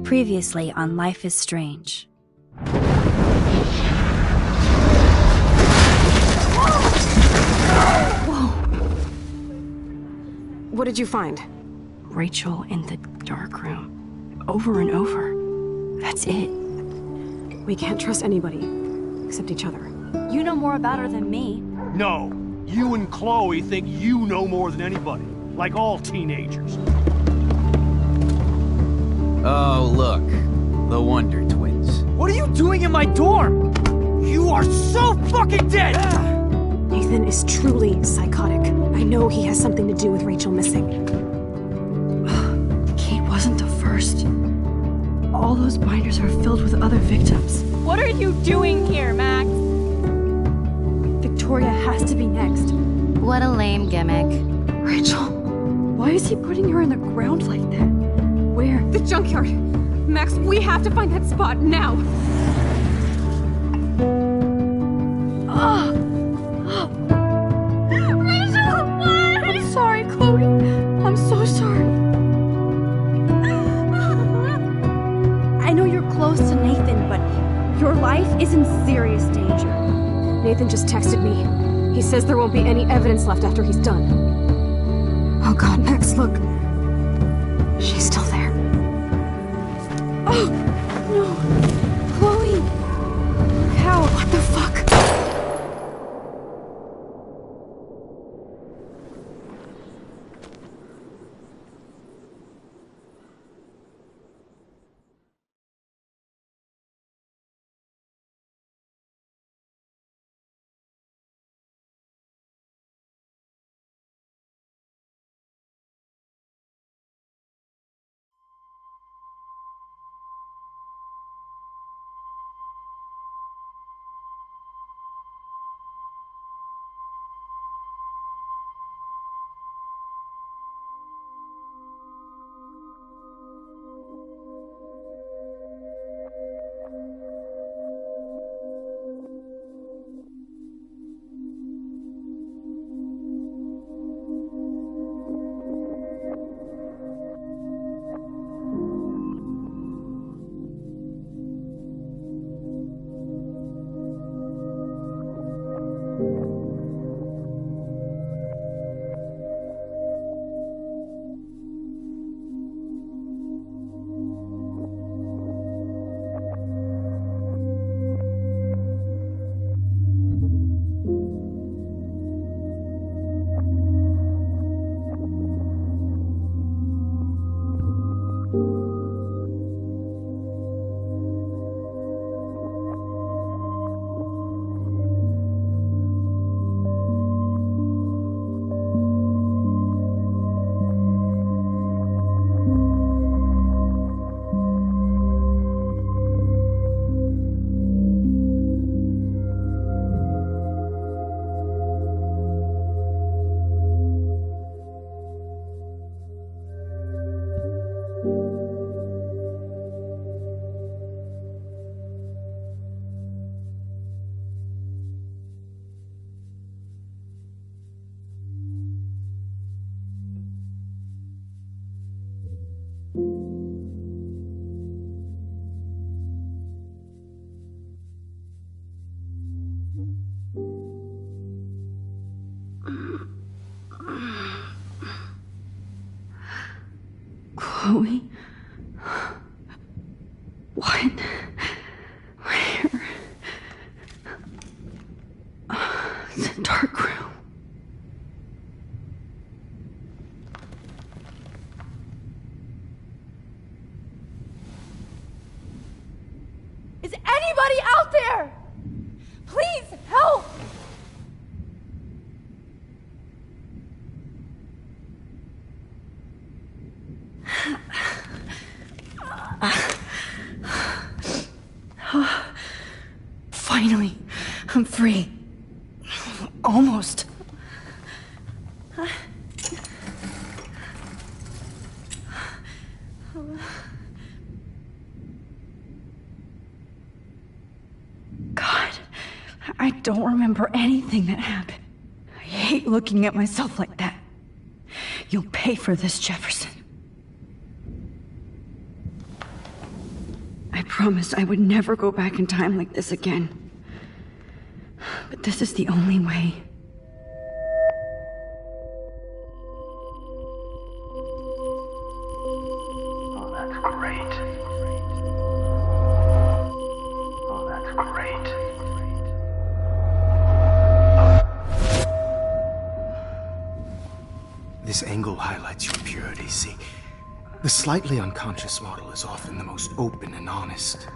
Previously on Life is Strange. Whoa! What did you find? Rachel in the dark room. Over and over. That's it. We can't trust anybody, except each other. You know more about her than me. No. You and Chloe think you know more than anybody. Like all teenagers. Oh, look. The Wonder Twins. What are you doing in my dorm? You are so fucking dead! Nathan is truly psychotic. I know he has something to do with Rachel missing. Kate wasn't the first. All those binders are filled with other victims. What are you doing here, Max? Victoria has to be next. What a lame gimmick. Rachel, why is he putting her in the ground like that? Where? The junkyard! Max, we have to find that spot now! Rachel, what? I'm sorry, Chloe. I'm so sorry. I know you're close to Nathan, but your life is in serious danger. Nathan just texted me. He says there won't be any evidence left after he's done. Oh god, Max, look. She's still there. Oh, no. Chloe! How? What the fuck? Chloe? What? Where? It's a dark room. Is anybody out there? Please help! Finally, I'm free. Almost. God, I don't remember anything that happened. I hate looking at myself like that. You'll pay for this, Jefferson. I promised I would never go back in time like this again. But this is the only way. Oh, that's great. Oh, that's great. This angle highlights your purity, see? The slightly unconscious model is often the most open and honest.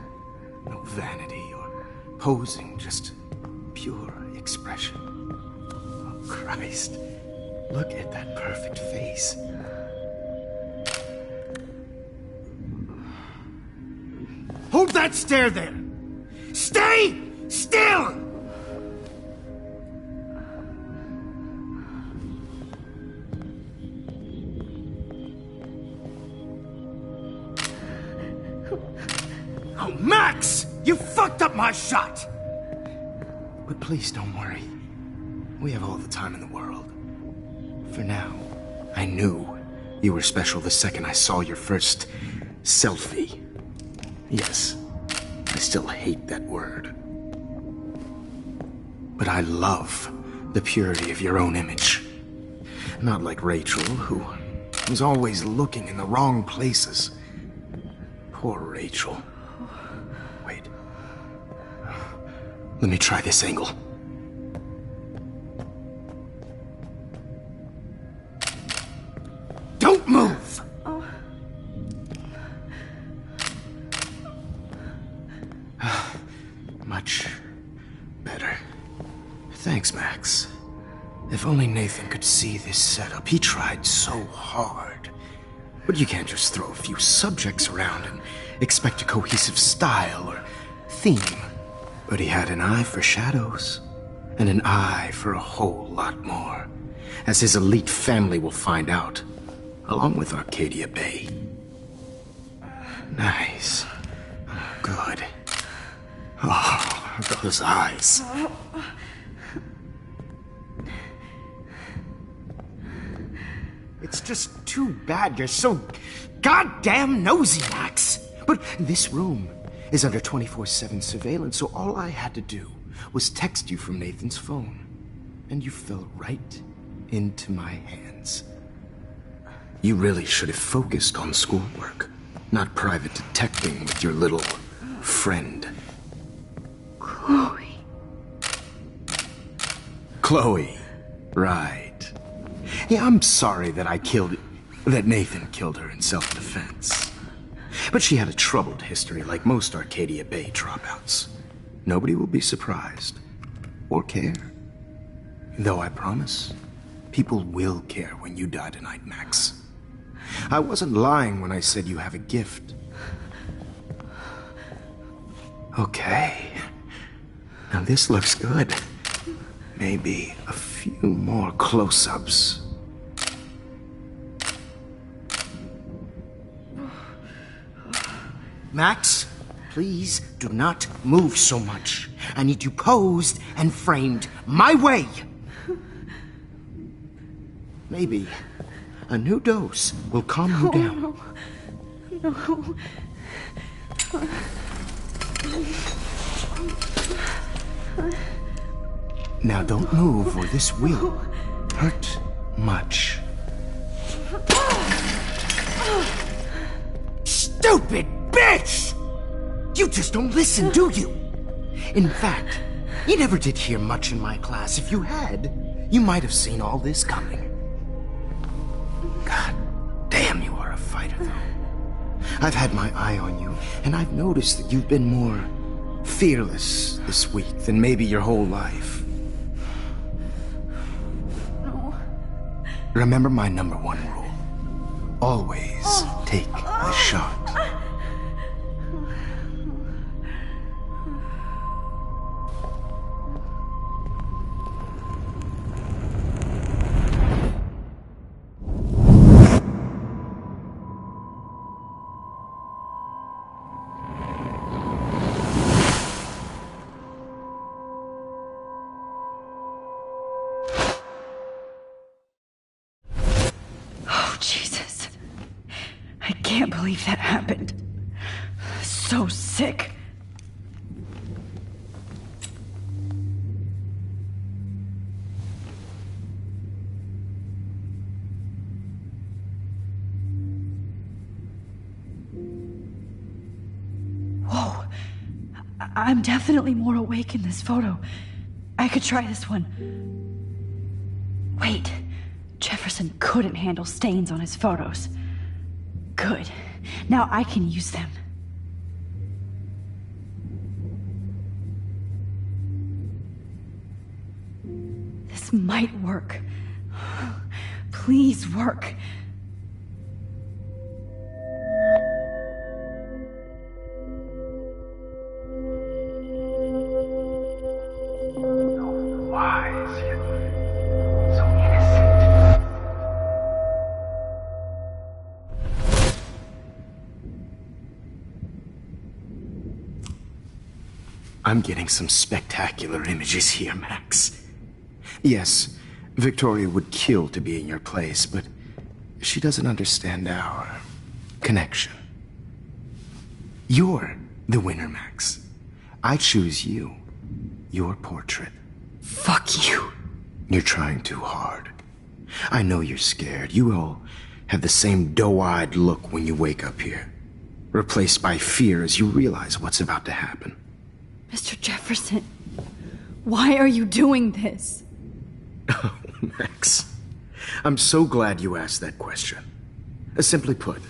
No vanity or posing, just pure expression. Oh, Christ. Look at that perfect face. Hold that stare there! Stay still! Oh, Max! You fucked up my shot! But please don't worry. We have all the time in the world. For now, I knew you were special the second I saw your first selfie. Yes, I still hate that word. But I love the purity of your own image. Not like Rachel, who was always looking in the wrong places. Poor Rachel. Wait. Let me try this angle. Don't move! Much better. Thanks, Max. If only Nathan could see this setup. He tried so hard. But you can't just throw a few subjects around and expect a cohesive style or theme. But he had an eye for shadows, and an eye for a whole lot more, as his elite family will find out, along with Arcadia Bay. Nice. Good. Oh, those eyes. It's just too bad you're so goddamn nosy, Max. But this room is under 24/7 surveillance, so all I had to do was text you from Nathan's phone. And you fell right into my hands. You really should have focused on schoolwork, not private detecting with your little friend. Chloe. Chloe. Right. Yeah, I'm sorry that that Nathan killed her in self-defense. But she had a troubled history like most Arcadia Bay dropouts. Nobody will be surprised. Or care. Though I promise, people will care when you die tonight, Max. I wasn't lying when I said you have a gift. Okay. Now this looks good. Maybe a few more close-ups. Max, please do not move so much. I need you posed and framed my way. Maybe a new dose will calm you down. No. Now don't move or this will hurt much. Stupid bitch! You just don't listen, do you? In fact, you never did hear much in my class. If you had, you might have seen all this coming. God damn, you are a fighter, though. I've had my eye on you, and I've noticed that you've been more fearless this week than maybe your whole life. No. Remember my number one rule. Always take the shot. Oh, Jesus. I can't believe that happened. so sick. Whoa. I'm definitely more awake in this photo. I could try this one. Wait. Jefferson couldn't handle stains on his photos. Good. Now I can use them. This might work. Please work. Wise, yet so innocent. I'm getting some spectacular images here, Max. Yes, Victoria would kill to be in your place, but she doesn't understand our connection. You're the winner, Max. I choose you. Your portrait. Fuck you. You're trying too hard. I know you're scared. You all have the same doe-eyed look when you wake up here, replaced by fear as you realize what's about to happen. Mr. Jefferson, why are you doing this? Oh, Max. I'm so glad you asked that question. Simply put,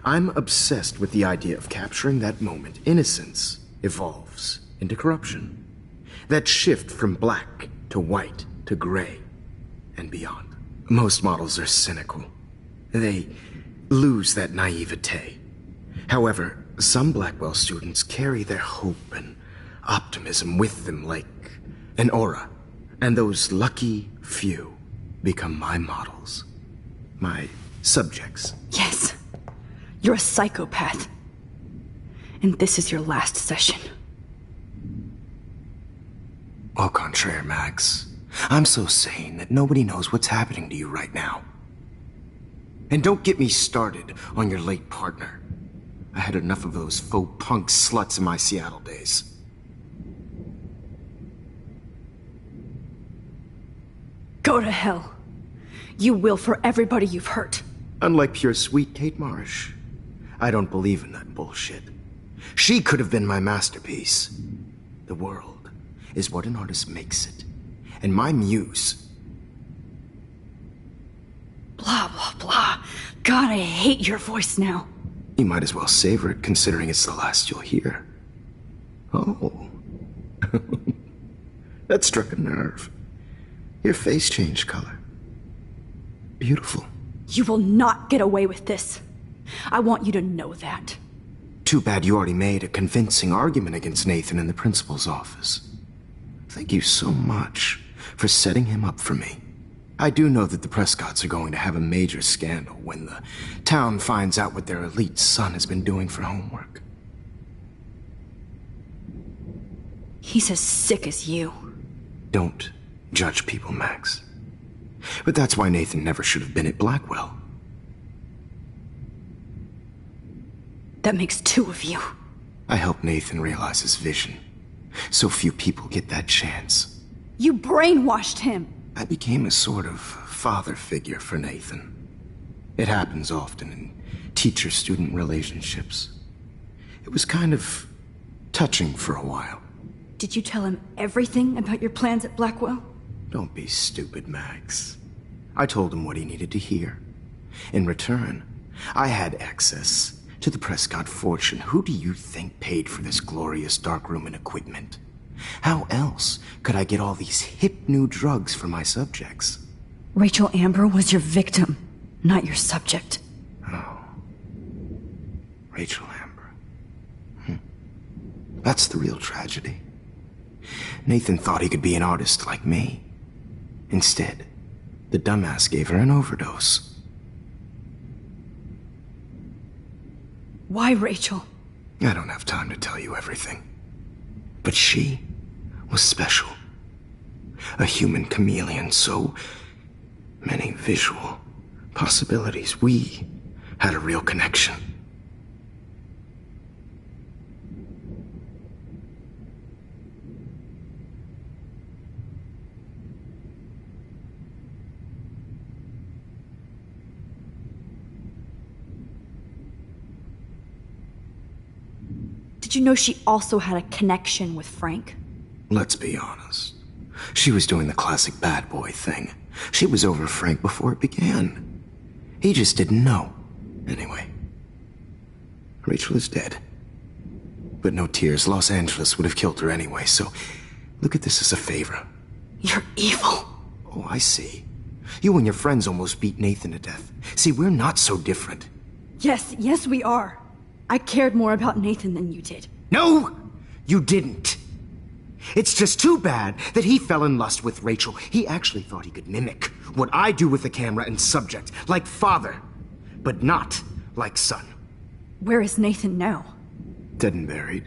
I'm obsessed with the idea of capturing that moment innocence evolves into corruption. That shift from black to white to gray and beyond. Most models are cynical. They lose that naivete. However, some Blackwell students carry their hope and optimism with them like an aura. And those lucky few become my models. My subjects. Yes. You're a psychopath. And this is your last session. Au contraire, Max. I'm so sane that nobody knows what's happening to you right now. And don't get me started on your late partner. I had enough of those faux punk sluts in my Seattle days. Go to hell. You will for everybody you've hurt. Unlike pure sweet Kate Marsh, I don't believe in that bullshit. She could have been my masterpiece. The world is what an artist makes it. And my muse... Blah, blah, blah. God, I hate your voice now. You might as well savor it, considering it's the last you'll hear. Oh. That struck a nerve. Your face changed color. Beautiful. You will not get away with this. I want you to know that. Too bad you already made a convincing argument against Nathan in the principal's office. Thank you so much for setting him up for me. I do know that the Prescotts are going to have a major scandal when the town finds out what their elite son has been doing for homework. He's as sick as you. Don't judge people, Max. But that's why Nathan never should have been at Blackwell. That makes two of you. I helped Nathan realize his vision. So few people get that chance. You brainwashed him. I became a sort of father figure for Nathan. It happens often in teacher-student relationships. It was kind of touching for a while. Did you tell him everything about your plans at Blackwell? Don't be stupid, Max. I told him what he needed to hear. In return, I had access to the Prescott fortune. Who do you think paid for this glorious darkroom and equipment? How else could I get all these hip new drugs for my subjects? Rachel Amber was your victim, not your subject. Oh. Rachel Amber. That's the real tragedy. Nathan thought he could be an artist like me. Instead, the dumbass gave her an overdose. Why Rachel? I don't have time to tell you everything. But she was special. A human chameleon, so many visual possibilities. We had a real connection. Did you know she also had a connection with Frank? Let's be honest. She was doing the classic bad boy thing. She was over Frank before it began. He just didn't know. Anyway, Rachel is dead. But no tears. Los Angeles would have killed her anyway, so look at this as a favor. You're evil. Oh, I see. You and your friends almost beat Nathan to death. See, we're not so different. Yes, we are. I cared more about Nathan than you did. No, you didn't. It's just too bad that he fell in lust with Rachel. He actually thought he could mimic what I do with the camera and subject, like father, but not like son. Where is Nathan now? Dead and buried.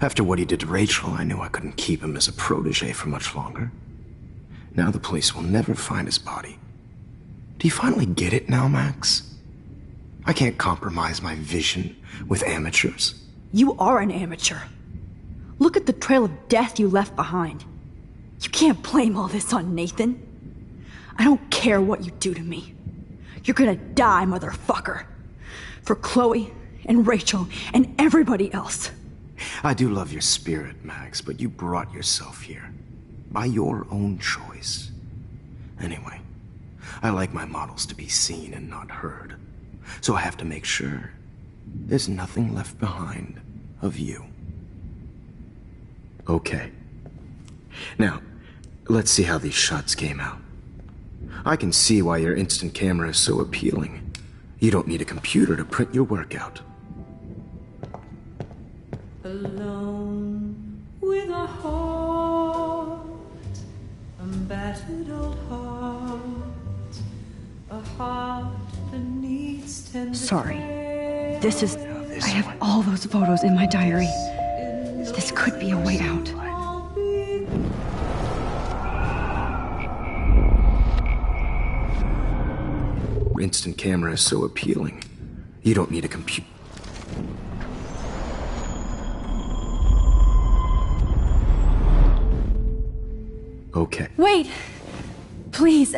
After what he did to Rachel, I knew I couldn't keep him as a protege for much longer. Now the police will never find his body. Do you finally get it now, Max? I can't compromise my vision with amateurs. You are an amateur. Look at the trail of death you left behind. You can't blame all this on Nathan. I don't care what you do to me. You're gonna die, motherfucker. For Chloe and Rachel and everybody else. I do love your spirit, Max, but you brought yourself here. By your own choice. Anyway, I like my models to be seen and not heard. So I have to make sure there's nothing left behind of you. Okay. Now, let's see how these shots came out. I can see why your instant camera is so appealing. You don't need a computer to print your work out. Alone with a heart, a battered old heart, a heart that needs tender Sorry. care. I have all those photos in my diary. This could be a way out. Instant camera is so appealing. You don't need a computer. Okay. Wait! Please,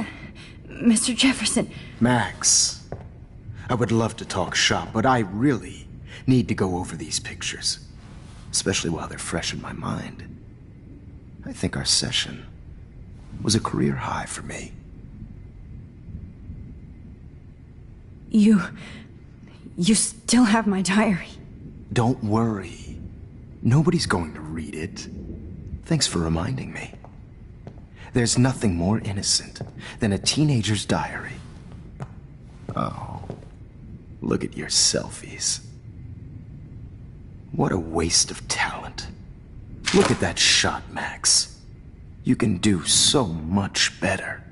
Mr. Jefferson. Max, I would love to talk shop, but I really need to go over these pictures. Especially while they're fresh in my mind. I think our session was a career high for me. You still have my diary. Don't worry. Nobody's going to read it. Thanks for reminding me. There's nothing more innocent than a teenager's diary. Oh, look at your selfies. What a waste of talent. Look at that shot, Max. You can do so much better.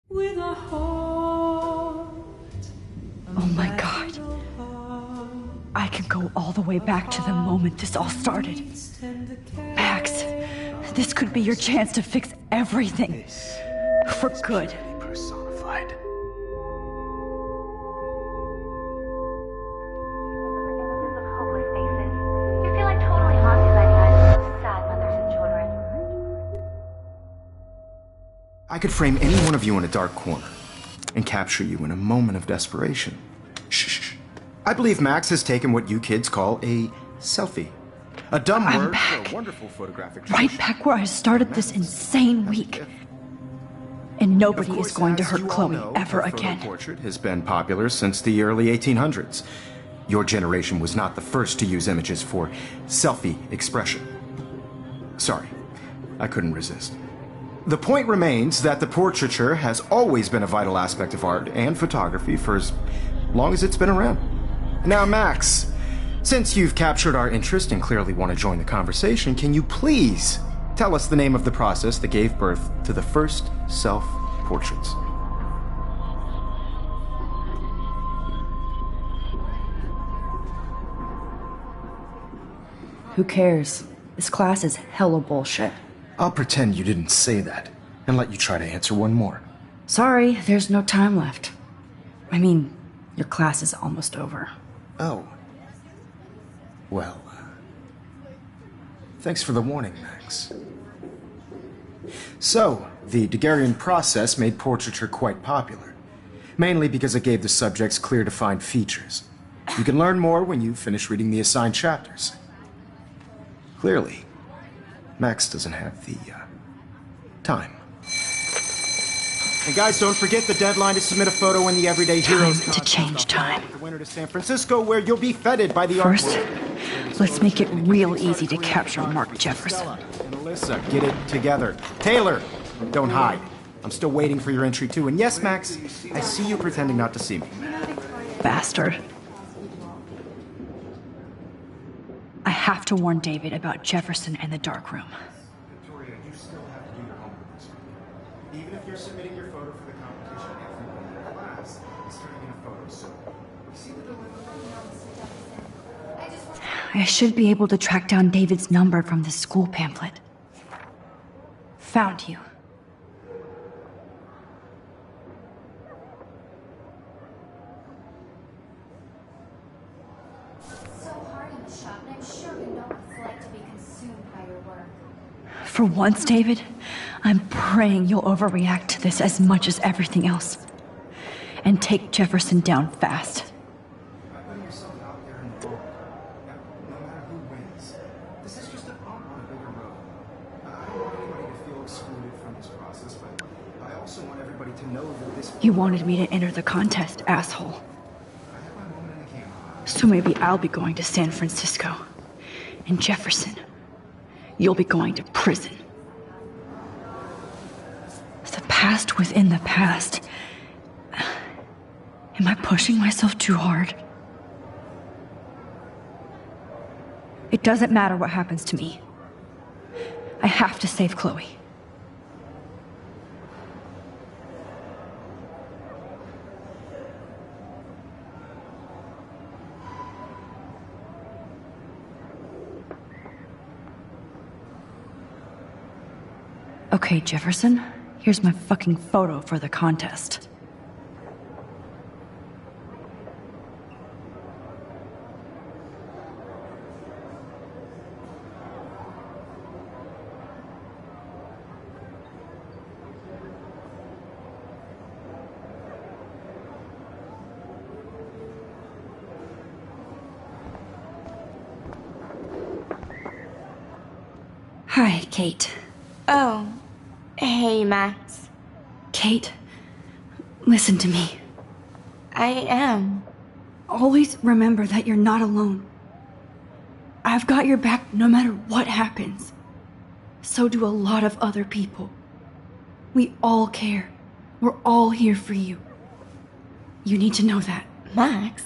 With a heart, Oh my God. I can go all the way back to the moment this all started. Max, this could be your chance to fix everything. For good. Personified. Hopeless faces. You feel like totally haunted by the eyes of those sad mothers and children. I could frame any one of you in a dark corner and capture you in a moment of desperation. Shh. I believe Max has taken what you kids call a selfie. A dumb word back. for a wonderful photographic Right tradition. back where I started this insane week. And nobody is going to hurt Chloe ever again. The portrait has been popular since the early 1800s. Your generation was not the first to use images for selfie expression. Sorry, I couldn't resist. The point remains that the portraiture has always been a vital aspect of art and photography for as long as it's been around. Now, Max, since you've captured our interest and clearly want to join the conversation, can you please tell us the name of the process that gave birth to the first self-portraits? Who cares? This class is hella bullshit. I'll pretend you didn't say that and let you try to answer one more. Sorry, there's no time left. I mean, your class is almost over. Oh. Well, thanks for the warning, Max. So, the Daguerrean process made portraiture quite popular, mainly because it gave the subjects clear defined features. You can learn more when you finish reading the assigned chapters. Clearly, Max doesn't have the, time. And guys, don't forget the deadline to submit a photo in the Everyday Heroes Time to change time. The winter to San Francisco, where you'll be feted by the First, let's make it real easy to capture Mark Jefferson. And Alyssa, get it together. Taylor, don't hide. I'm still waiting for your entry too. And yes, Max, I see you pretending not to see me. Bastard. I have to warn David about Jefferson and the dark room. Victoria, you still have to do your homework this week. Even if you're submitting your photo for the competition, everyone in the class is turning in a photo, so you see the dilemma? I should be able to track down David's number from the school pamphlet. Found you. For once, David, I'm praying you'll overreact to this as much as everything else. And take Jefferson down fast. Putting yourself out there in the world, no matter who wins, this is just a bump on a bigger road. I don't want anybody to feel excluded from this process, but I also want everybody to know that this... You wanted me to enter the contest, asshole. I have my moment in the camera. So maybe I'll be going to San Francisco. And Jefferson, you'll be going to prison. The past within the past. Am I pushing myself too hard? It doesn't matter what happens to me. I have to save Chloe. Okay, Jefferson, here's my fucking photo for the contest. Hi, Kate. Oh, hey, Max. Kate, listen to me. I am. Always remember that you're not alone. I've got your back no matter what happens. So do a lot of other people. We all care. We're all here for you. You need to know that. Max,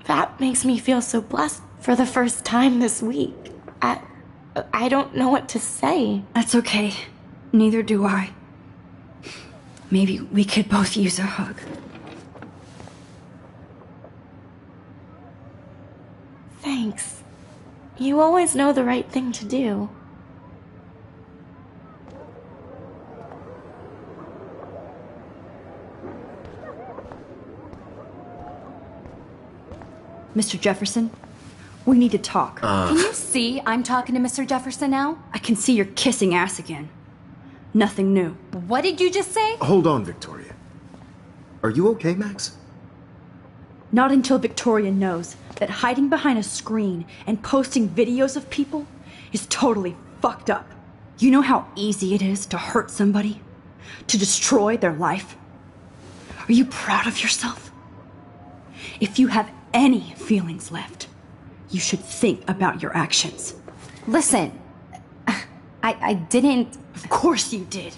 that makes me feel so blessed for the first time this week. I don't know what to say. That's okay. Neither do I. Maybe we could both use a hug. Thanks. You always know the right thing to do. Mr. Jefferson, we need to talk. Can you see I'm talking to Mr. Jefferson now? I can see you're kissing ass again. Nothing new. What did you just say? Hold on, Victoria. Are you okay, Max? Not until Victoria knows that hiding behind a screen and posting videos of people is totally fucked up. You know how easy it is to hurt somebody? To destroy their life? Are you proud of yourself? If you have any feelings left, you should think about your actions. Listen, I didn't... Of course you did.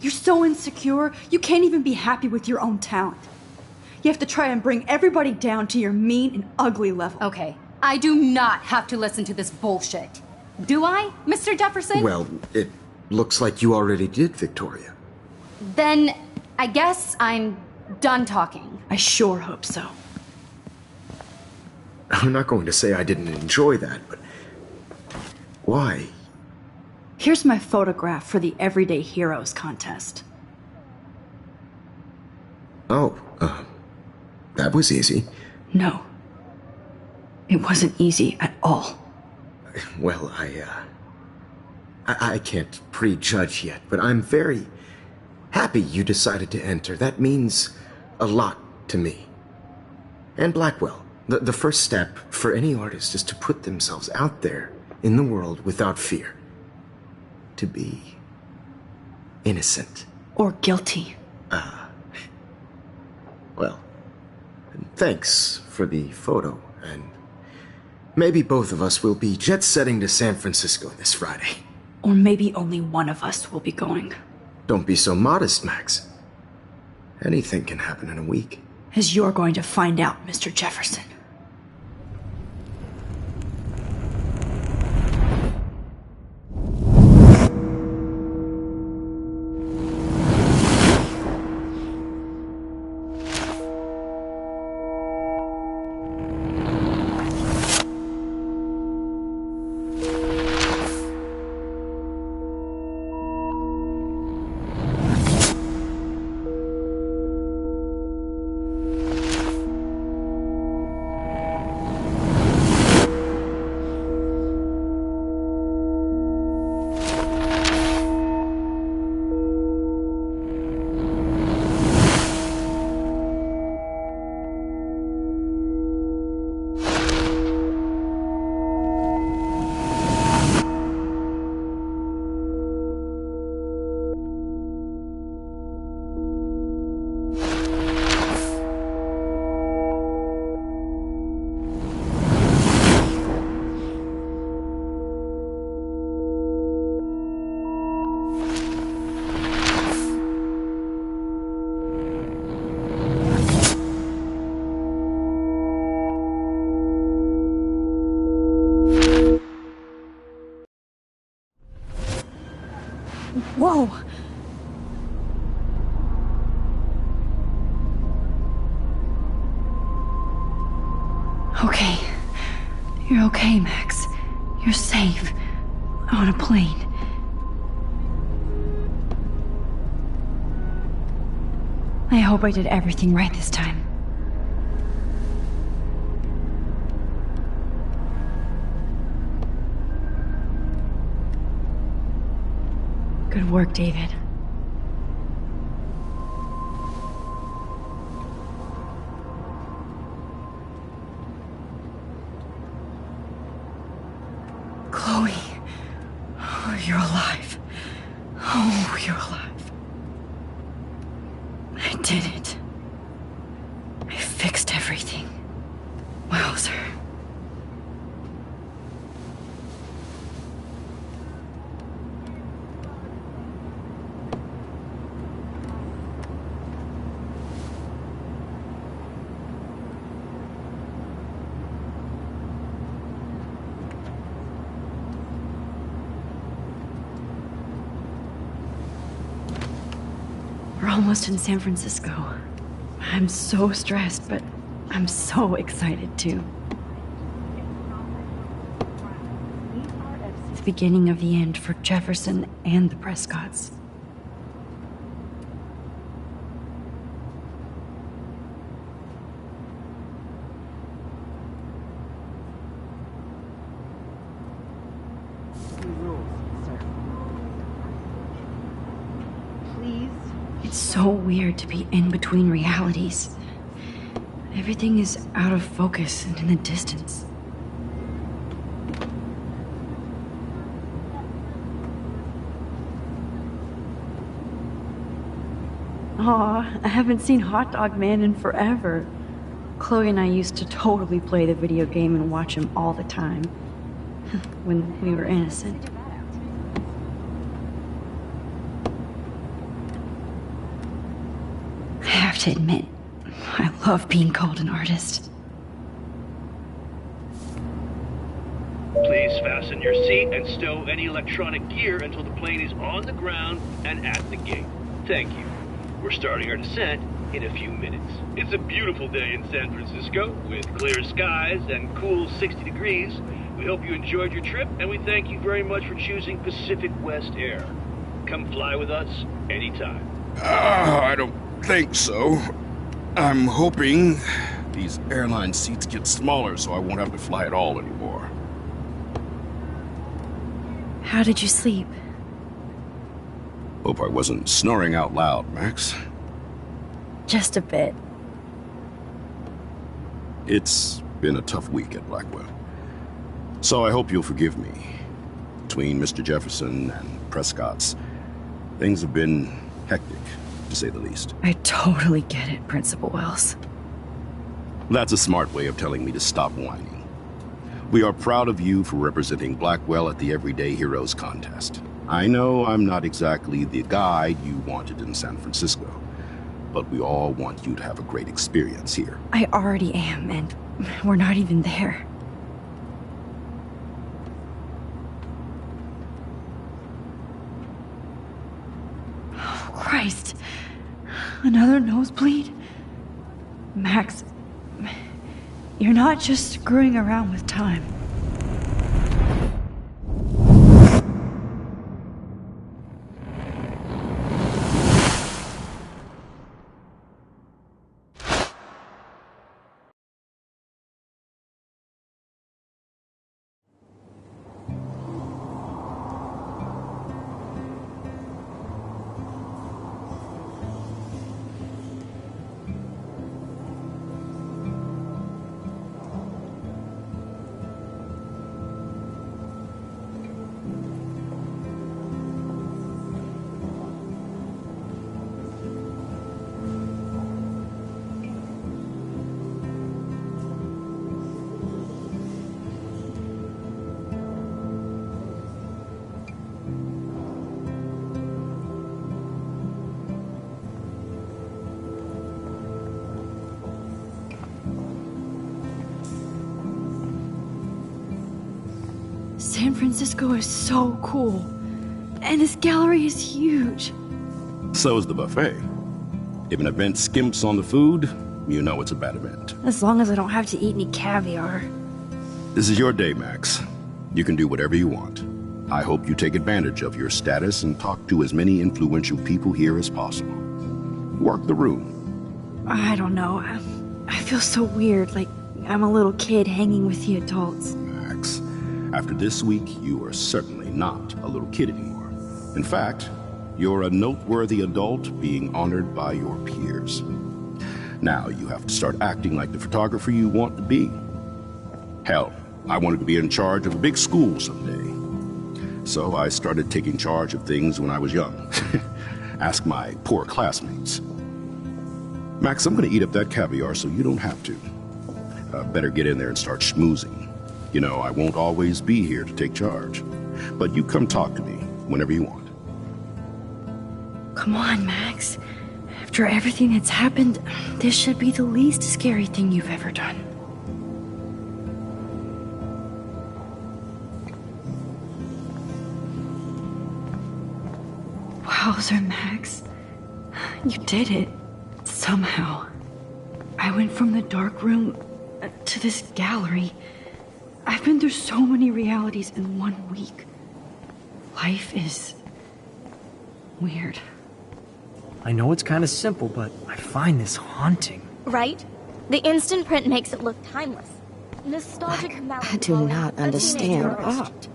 You're so insecure, you can't even be happy with your own talent. You have to try and bring everybody down to your mean and ugly level. Okay, I do not have to listen to this bullshit. Do I, Mr. Jefferson? Well, it looks like you already did, Victoria. Then I guess I'm done talking. I sure hope so. I'm not going to say I didn't enjoy that, but... why? Here's my photograph for the Everyday Heroes contest. Oh, that was easy. No. It wasn't easy at all. Well, I can't prejudge yet, but I'm very happy you decided to enter. That means a lot to me. And Blackwell. The first step for any artist is to put themselves out there in the world without fear. To be innocent. Or guilty. Well, thanks for the photo, and maybe both of us will be jet-setting to San Francisco this Friday. Or maybe only one of us will be going. Don't be so modest, Max. Anything can happen in a week. As you're going to find out, Mr. Jefferson. Whoa! Okay. You're okay, Max. You're safe. On a plane. I hope I did everything right this time. Good work, David. Chloe. Oh, you're alive. Oh, you're alive. I did it. I fixed everything. Wowzer. We're almost in San Francisco. I'm so stressed, but I'm so excited too. It's the beginning of the end for Jefferson and the Prescotts. It's so weird to be in between realities. Everything is out of focus and in the distance. Aw, I haven't seen Hot Dog Man in forever. Chloe and I used to totally play the video game and watch him all the time. When we were innocent. I have to admit, I love being called an artist. Please fasten your seat and stow any electronic gear until the plane is on the ground and at the gate. Thank you. We're starting our descent in a few minutes. It's a beautiful day in San Francisco with clear skies and cool 60 degrees. We hope you enjoyed your trip, and we thank you very much for choosing Pacific West Air. Come fly with us anytime. I don't think so. I'm hoping these airline seats get smaller so I won't have to fly at all anymore. How did you sleep? Hope I wasn't snoring out loud, Max. Just a bit. It's been a tough week at Blackwell. So I hope you'll forgive me. Between Mr. Jefferson and Prescott's, things have been hectic, to say the least. I totally get it, Principal Wells. That's a smart way of telling me to stop whining. We are proud of you for representing Blackwell at the Everyday Heroes contest. I know I'm not exactly the guide you wanted in San Francisco, but we all want you to have a great experience here. I already am, and we're not even there. Oh, Christ. Another nosebleed? Max, you're not just screwing around with time. San Francisco is so cool. And this gallery is huge. So is the buffet. If an event skimps on the food, you know it's a bad event. As long as I don't have to eat any caviar. This is your day, Max. You can do whatever you want. I hope you take advantage of your status and talk to as many influential people here as possible. Work the room. I don't know. I feel so weird, like I'm a little kid hanging with the adults. Max, after this week, you are certainly not a little kid anymore. In fact, you're a noteworthy adult being honored by your peers. Now you have to start acting like the photographer you want to be. Hell, I wanted to be in charge of a big school someday. So I started taking charge of things when I was young. Ask my poor classmates. Max, I'm gonna eat up that caviar so you don't have to. Better get in there and start schmoozing. You know, I won't always be here to take charge. But you come talk to me whenever you want. Come on, Max. After everything that's happened, this should be the least scary thing you've ever done. Wowzer, Max. You did it. Somehow. I went from the dark room to this gallery. I've been through so many realities in 1 week. Life is weird. I know it's kind of simple, but I find this haunting. Right? The instant print makes it look timeless. Nostalgic melancholy. I do not understand art.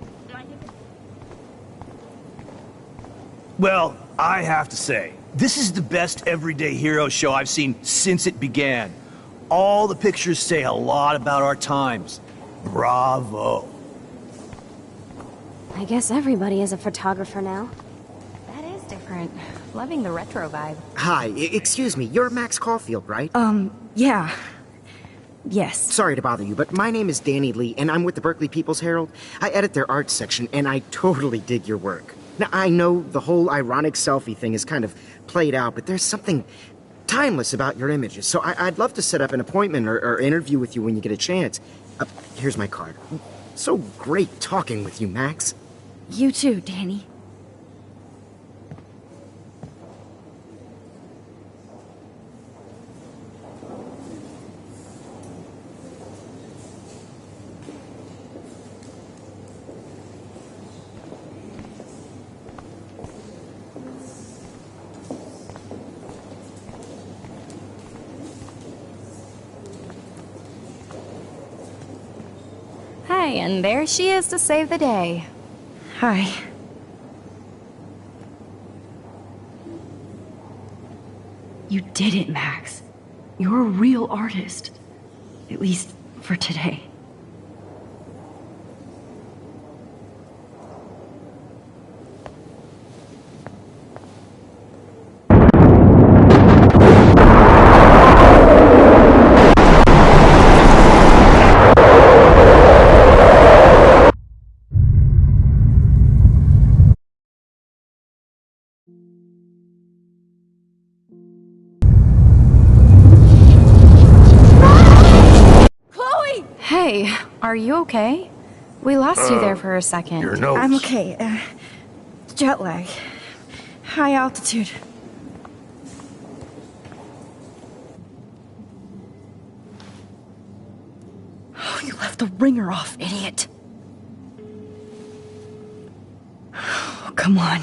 Well, I have to say, this is the best Everyday Hero show I've seen since it began. All the pictures say a lot about our times. Bravo. I guess everybody is a photographer now. That is different. Loving the retro vibe. Hi, excuse me, you're Max Caulfield, right? Yeah. Yes. Sorry to bother you, but my name is Danny Lee, and I'm with the Berkeley People's Herald. I edit their art section, and I totally dig your work. Now, I know the whole ironic selfie thing is kind of played out, but there's something timeless about your images, so I'd love to set up an appointment or interview with you when you get a chance. Here's my card. So great talking with you, Max. You too, Danny. Hi, and there she is to save the day. Hi. You did it, Max. You're a real artist. At least for today. Hey, are you okay? We lost you there for a second. Your nose. I'm okay. Jet lag. High altitude. Oh, you left the ringer off, idiot. Oh, come on.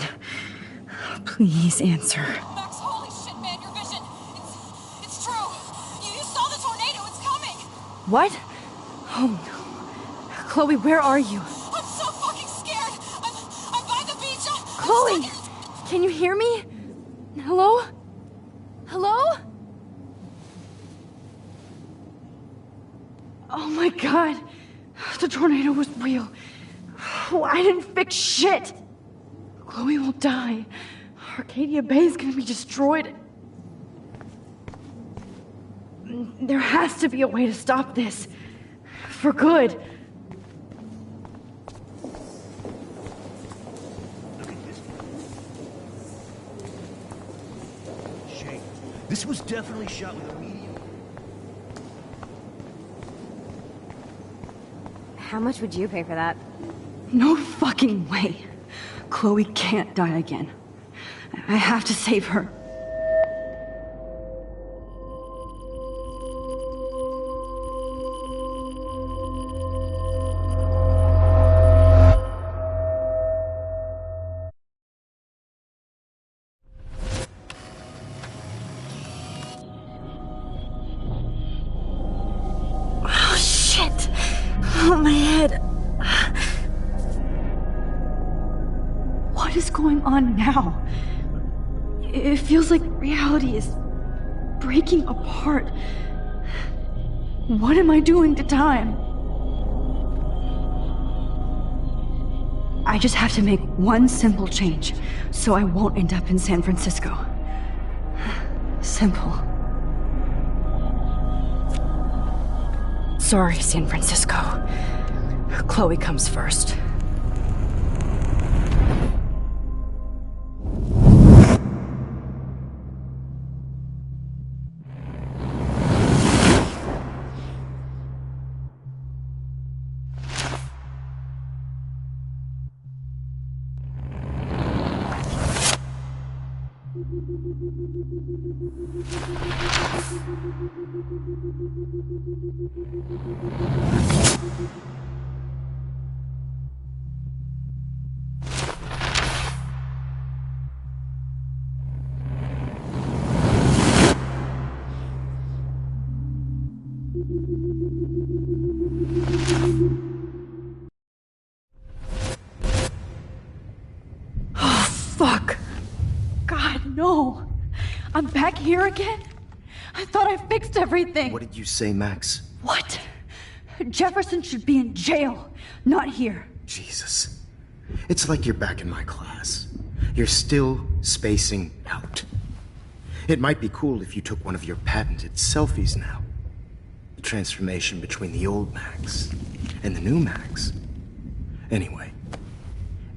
Please answer. Max, holy shit, man, your vision. It's true. You saw the tornado. It's coming. What? Oh no. Chloe, where are you? I'm so fucking scared. I'm by the beach. Chloe! Can you hear me? Hello? Hello? Oh my god. The tornado was real. Oh, I didn't fix shit. Chloe will die. Arcadia Bay is gonna be destroyed. There has to be a way to stop this. For good. Look at this. Shane, this was definitely shot with a medium. How much would you pay for that? No fucking way. Chloe can't die again. I have to save her. Oh shit. Oh, my head. What is going on now? It feels like reality is breaking apart. What am I doing to time? I just have to make one simple change, so I won't end up in San Francisco. Simple. Sorry, San Francisco. Chloe comes first. Oh, fuck. God, no. I'm back here again? I thought I fixed everything. What did you say, Max? What? Jefferson should be in jail, not here. Jesus. It's like you're back in my class. You're still spacing out. It might be cool if you took one of your patented selfies now. The transformation between the old Max and the new Max. Anyway,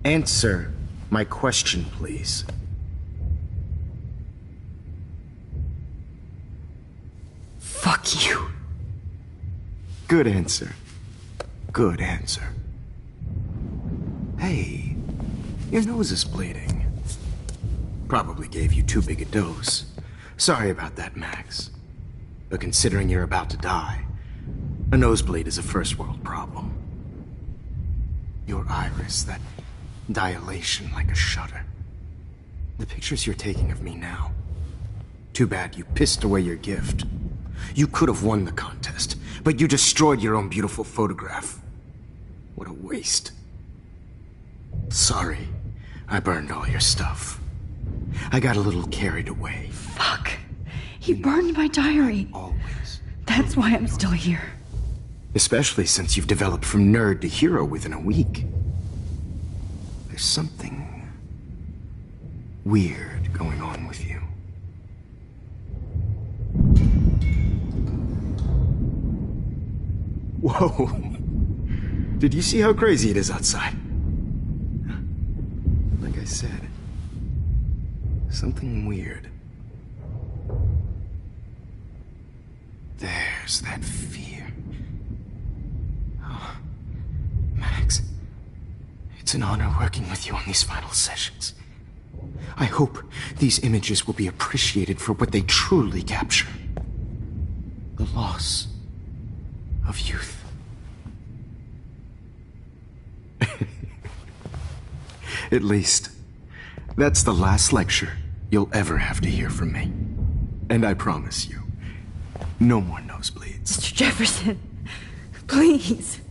answer my question, please. Fuck you. Good answer. Good answer. Hey, your nose is bleeding. Probably gave you too big a dose. Sorry about that, Max. But considering you're about to die, a nosebleed is a first world problem. Your iris, that dilation like a shutter. The pictures you're taking of me now. Too bad you pissed away your gift. You could have won the contest, but you destroyed your own beautiful photograph. What a waste. Sorry, I burned all your stuff. I got a little carried away. Fuck. He burned my diary. Always. That's why I'm still here. Especially since you've developed from nerd to hero within a week. There's something weird going on with you. Whoa. Did you see how crazy it is outside? Like I said, something weird. There's that fear. Oh, Max, it's an honor working with you on these final sessions. I hope these images will be appreciated for what they truly capture. The loss of youth. At least, that's the last lecture you'll ever have to hear from me. And I promise you, no more nosebleeds. Mr. Jefferson, please,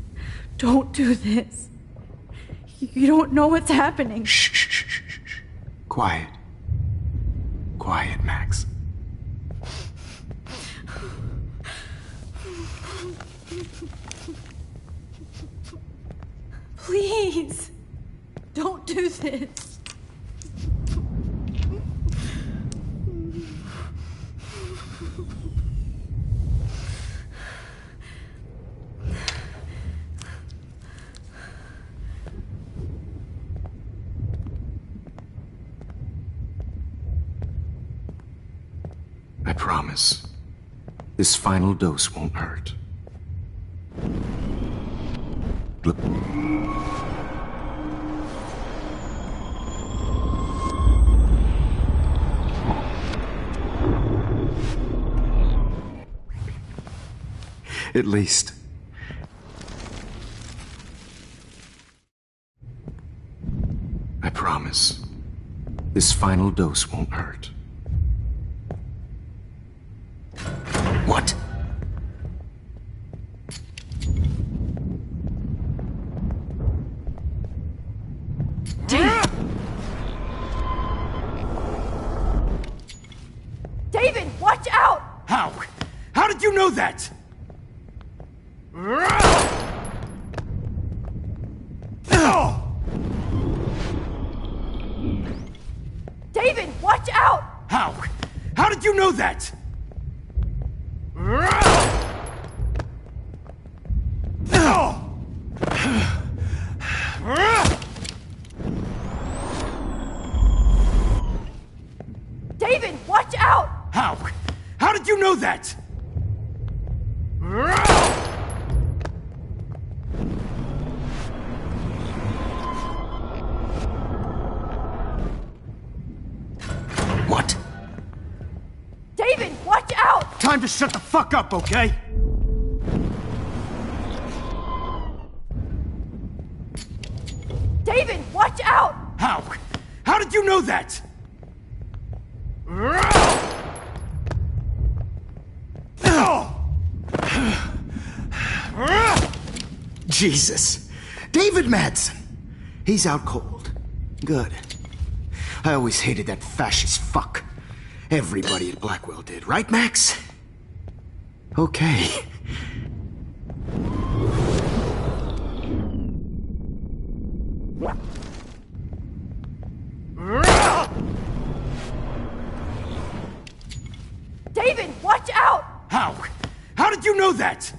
don't do this. You don't know what's happening. Shh, shh, shh, shh, shh. Quiet. Quiet, Max. Please, don't do this. I promise, this final dose won't hurt. Look. At least, I promise, this final dose won't hurt. What? David, watch out! How? How did you know that? David, watch out! How? How did you know that? David, watch out! How? How did you know that? What? David, watch out! Time to shut the fuck up, okay? David, watch out! How? How did you know that? Jesus. David Madsen. He's out cold. Good. I always hated that fascist fuck. Everybody at Blackwell did, right, Max? Okay. David, watch out! How? How did you know that?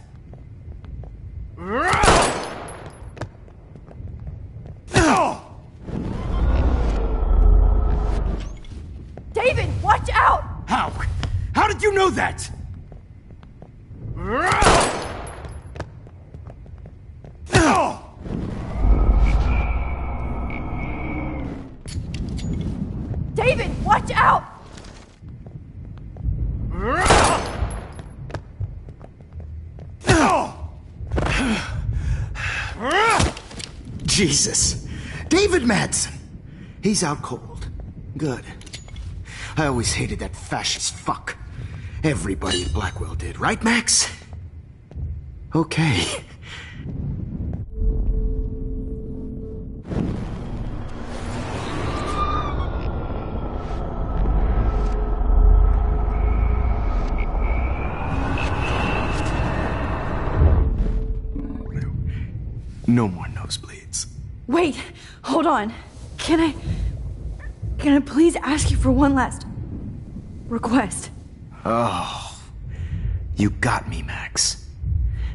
David, watch out! How? How did you know that? David, watch out! Jesus. David Madsen. He's out cold. Good. I always hated that fascist fuck. Everybody at Blackwell did, right, Max? Okay. No more nosebleeds. Wait, hold on. Can I please ask you for one last request? Oh, you got me, Max.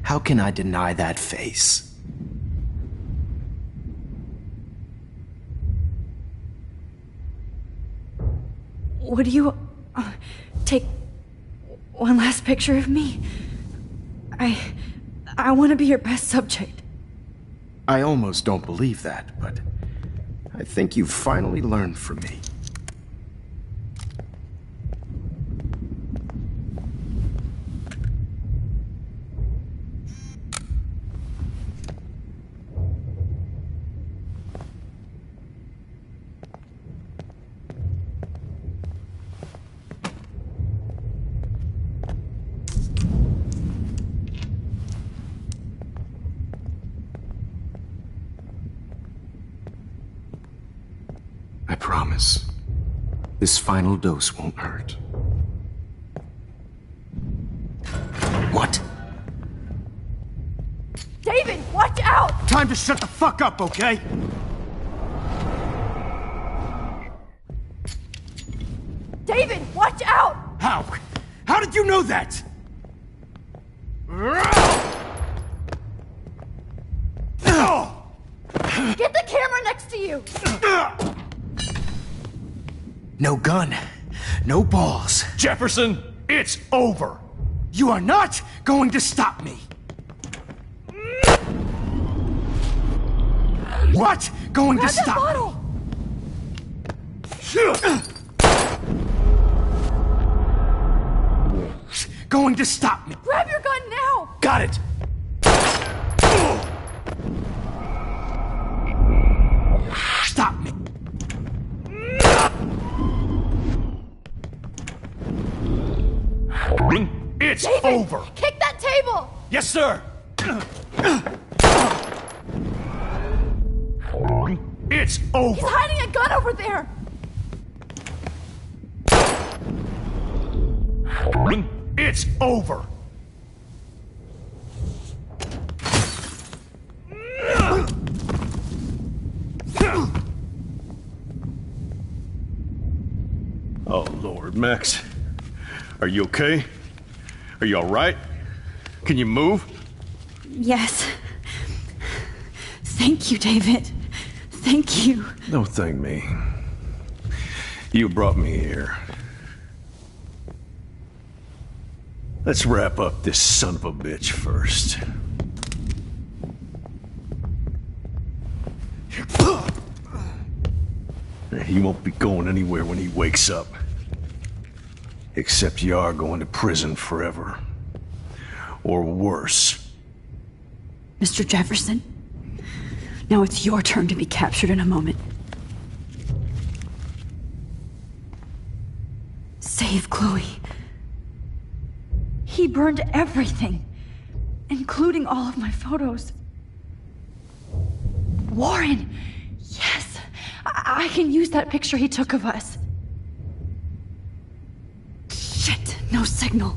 How can I deny that face? Would you take one last picture of me? I want to be your best subject. I almost don't believe that, but I think you've finally learned from me. I promise. This final dose won't hurt. What? David, watch out! Time to shut the fuck up, okay? David, watch out! How? How did you know that? Get the camera next to you! No gun. No balls. Jefferson, it's over. You are not going to stop me. What? Going Grab to that stop bottle! me? Going to stop me. Grab your gun now! Got it. Stop me. It's David, over. Kick that table! Yes, sir. It's over. He's hiding a gun over there! It's over. Oh, Lord, Max. Are you okay? Are you all right? Can you move? Yes. Thank you, David. Thank you. Don't thank me. You brought me here. Let's wrap up this son of a bitch first. He won't be going anywhere when he wakes up. Except you are going to prison forever. Or worse. Mr. Jefferson, now it's your turn to be captured in a moment. Save Chloe. He burned everything, including all of my photos. Warren! Yes! I can use that picture he took of us. Shit, no signal.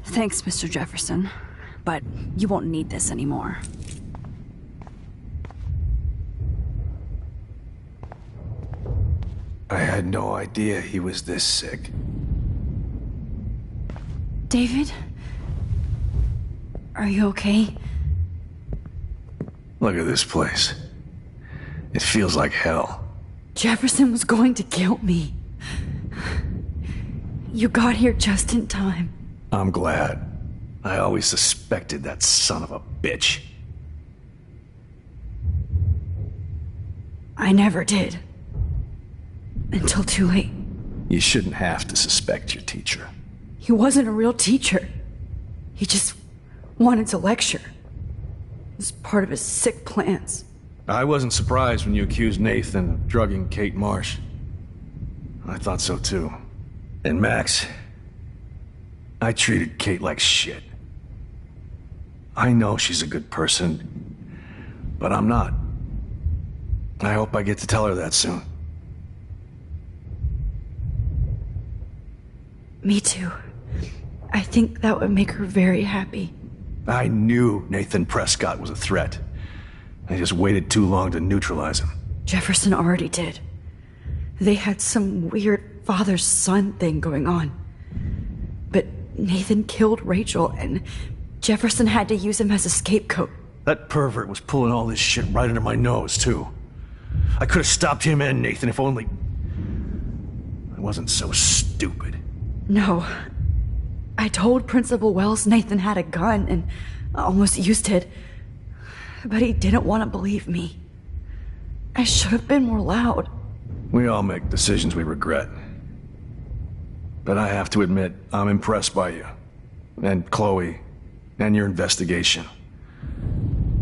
Thanks, Mr. Jefferson, but you won't need this anymore. I had no idea he was this sick. David? Are you okay? Look at this place. It feels like hell. Jefferson was going to kill me. You got here just in time. I'm glad. I always suspected that son of a bitch. I never did. Until too late. You shouldn't have to suspect your teacher. He wasn't a real teacher. He just wanted to lecture. It was part of his sick plans. I wasn't surprised when you accused Nathan of drugging Kate Marsh. I thought so too. And Max, I treated Kate like shit. I know she's a good person, but I'm not. I hope I get to tell her that soon. Me too. I think that would make her very happy. I knew Nathan Prescott was a threat. I just waited too long to neutralize him. Jefferson already did. They had some weird father-son thing going on. But Nathan killed Rachel, and Jefferson had to use him as a scapegoat. That pervert was pulling all this shit right under my nose, too. I could have stopped him and Nathan if only... I wasn't so stupid. No. I told Principal Wells Nathan had a gun and almost used it. But he didn't want to believe me. I should have been more loud. We all make decisions we regret. But I have to admit, I'm impressed by you. And Chloe. And your investigation.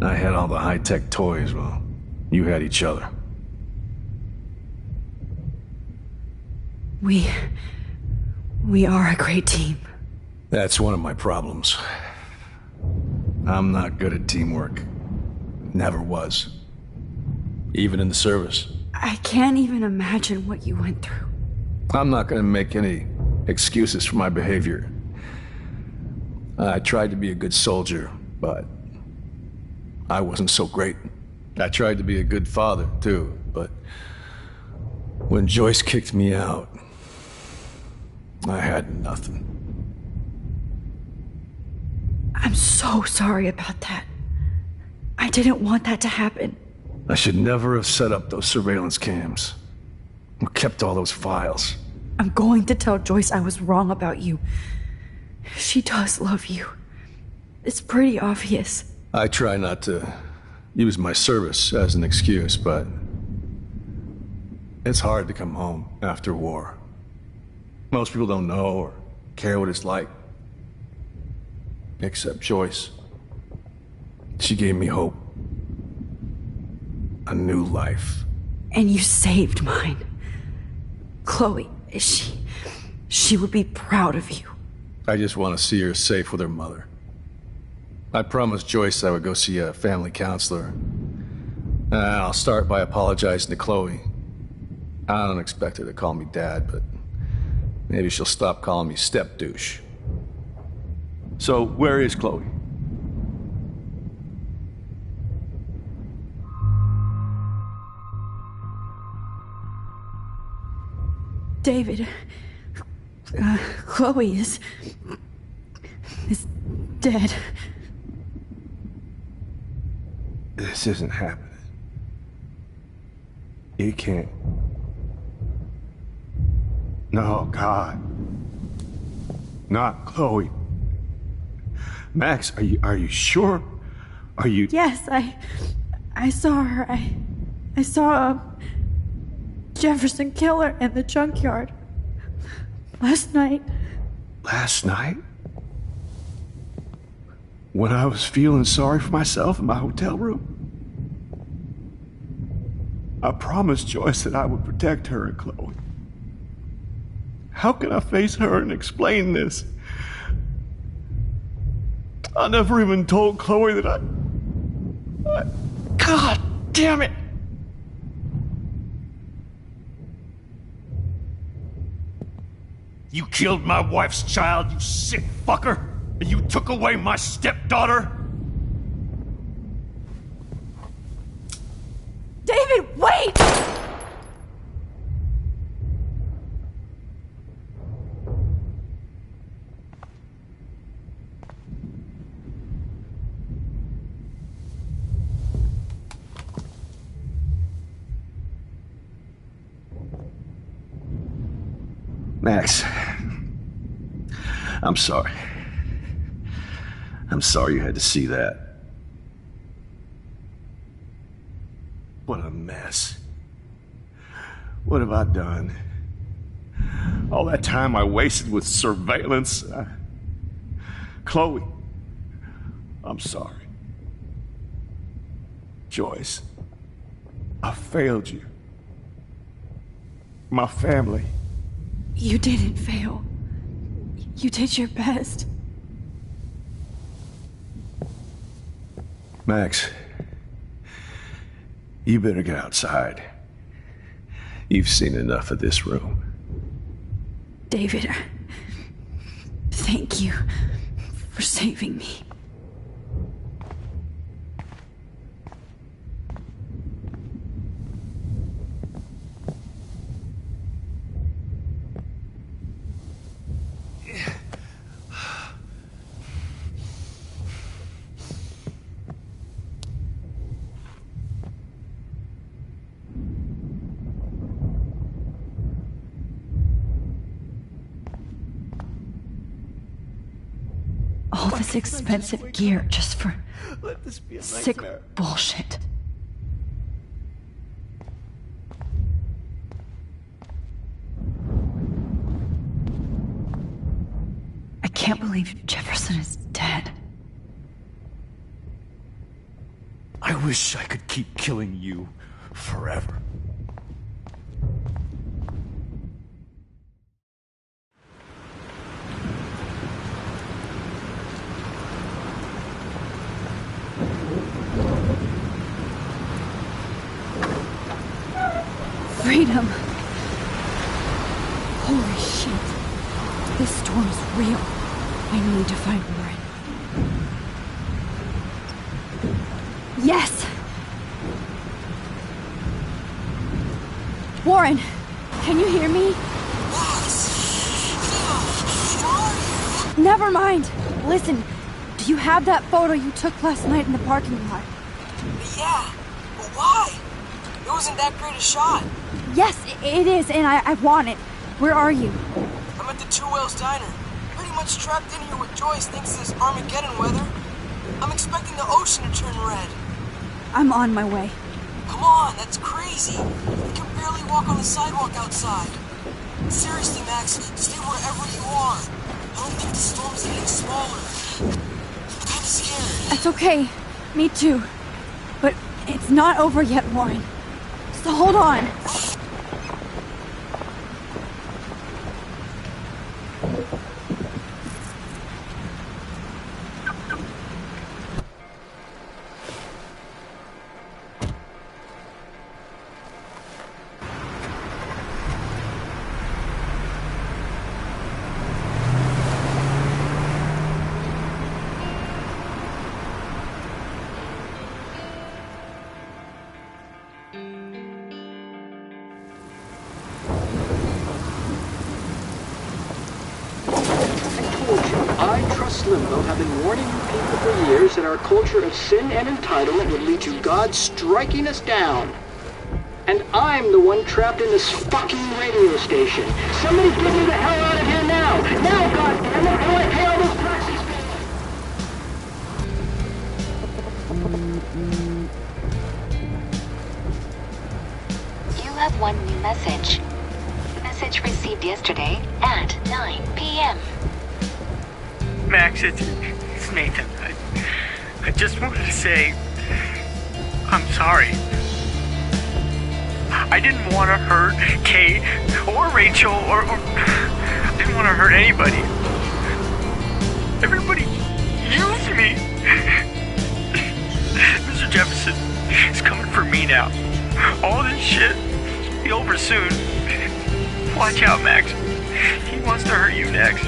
I had all the high-tech toys, well, you had each other. We are a great team. That's one of my problems. I'm not good at teamwork. Never was. Even in the service. I can't even imagine what you went through. I'm not gonna make any excuses for my behavior. I tried to be a good soldier, but I wasn't so great. I tried to be a good father, too, but when Joyce kicked me out, I had nothing. I'm so sorry about that. I didn't want that to happen. I should never have set up those surveillance cams. Or kept all those files. I'm going to tell Joyce I was wrong about you. She does love you. It's pretty obvious. I try not to use my service as an excuse, but it's hard to come home after war. Most people don't know or care what it's like. Except Joyce. She gave me hope. A new life. And you saved mine. Chloe, she would be proud of you. I just want to see her safe with her mother. I promised Joyce I would go see a family counselor. I'll start by apologizing to Chloe. I don't expect her to call me Dad, but maybe she'll stop calling me step-douche. So, where is Chloe? David, Chloe is dead. This isn't happening. It can't. No, God. Not Chloe. Max, are you sure? Are you... Yes, I saw her. I saw Jefferson kill her in the junkyard. Last night. Last night? When I was feeling sorry for myself in my hotel room? I promised Joyce that I would protect her and Chloe. How can I face her and explain this? I never even told Chloe that I... God damn it! You killed my wife's child, you sick fucker! And you took away my stepdaughter? David, wait! Max, I'm sorry. I'm sorry you had to see that. What a mess. What have I done? All that time I wasted with surveillance. Chloe, I'm sorry. Joyce, I failed you. My family. You didn't fail. You did your best. Max, you better get outside. You've seen enough of this room. David, Thank you for saving me. All this expensive gear just for Let this be a sick nightmare. bullshit. I can't believe Jefferson is dead. I wish I could keep killing you forever. Freedom. Holy shit. This storm is real. I need to find Warren. Yes! Warren, can you hear me? Never mind. Listen, do you have that photo you took last night in the parking lot? Yeah, but why? It wasn't that great a shot. Yes, it is, and I want it. Where are you? I'm at the Two Whales Diner. Pretty much trapped in here with Joyce thanks to this Armageddon weather. I'm expecting the ocean to turn red. I'm on my way. Come on, that's crazy. We can barely walk on the sidewalk outside. Seriously, Max, stay wherever you are. I don't think the storm's getting smaller. I'm kinda scared. It's okay. Me too. But it's not over yet, Warren. So hold on. Limbo have been warning you people for years that our culture of sin and entitlement would lead to God striking us down. And I'm the one trapped in this fucking radio station. Somebody get me the hell out of here now! Now, goddammit, I want to pay all those taxes! You have one new message. Message received yesterday at 9 p.m. Max, it's Nathan. I just wanted to say I'm sorry. I didn't want to hurt Kate or Rachel or I didn't want to hurt anybody. Everybody used me. Mr. Jefferson is coming for me now. All this shit will be over soon. Watch out, Max. He wants to hurt you next.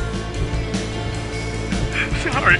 Sorry.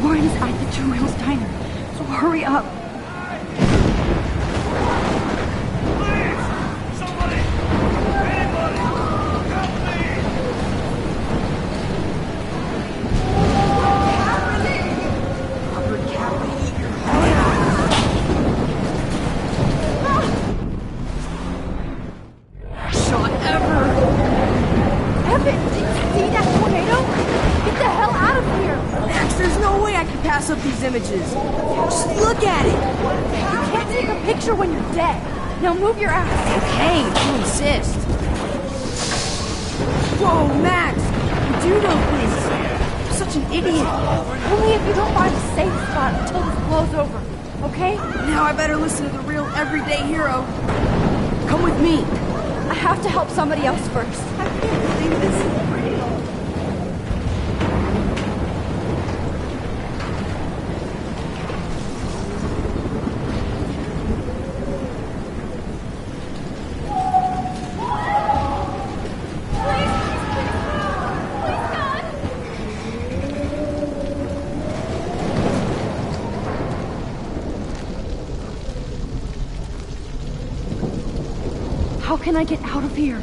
Warren is at the Two Wheels Diner, so hurry up. Up these images. Just look at it. You can't take a picture when you're dead. Now move your ass. Okay, if you insist. Whoa, Max! You do know things. You're such an idiot. Only if you don't find a safe spot until this blows over, okay? Now I better listen to the real everyday hero. Come with me. I have to help somebody else first. I can't believe this is real. How can I get out of here?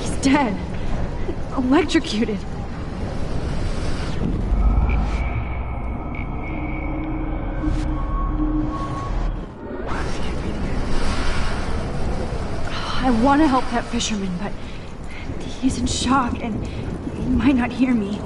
He's dead. Electrocuted. I want to help that fisherman, but he's in shock and he might not hear me.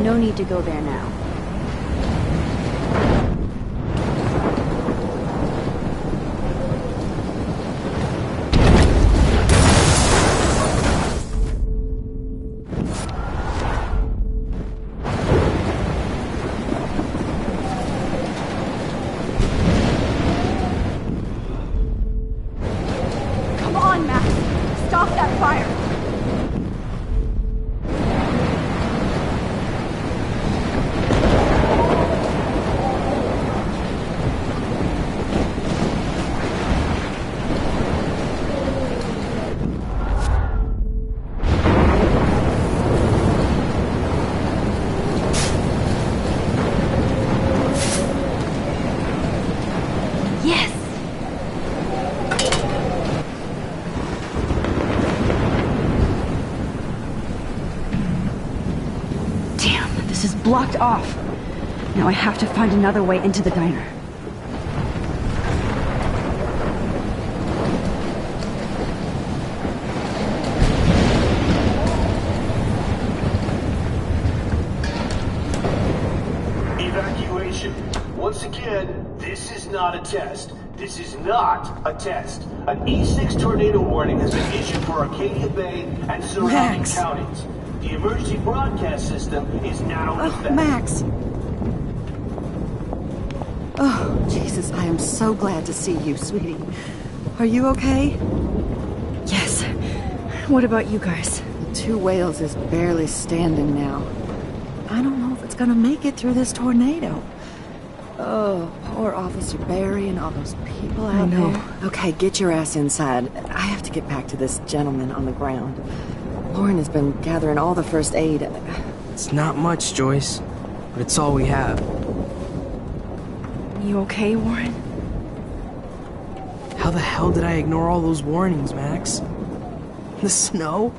No need to go there now. Come on, Max. Stop that fire. Yes! Damn, this is blocked off. Now I have to find another way into the diner. Evacuation. Once again, this is not a test. This is not a test. An E6 tornado warning has been issued for Arcadia Bay and surrounding Max. counties. The emergency broadcast system is now in effect. Max. Oh, Jesus, I am so glad to see you, sweetie. Are you okay? Yes. What about you guys? The Two Whales is barely standing now. I don't know if it's gonna make it through this tornado. Oh, poor Officer Barry and all those people out there. Okay, get your ass inside. I have to get back to this gentleman on the ground. Lauren has been gathering all the first aid. It's not much, Joyce, but it's all we have. You okay, Warren? How the hell did I ignore all those warnings, Max? The snow?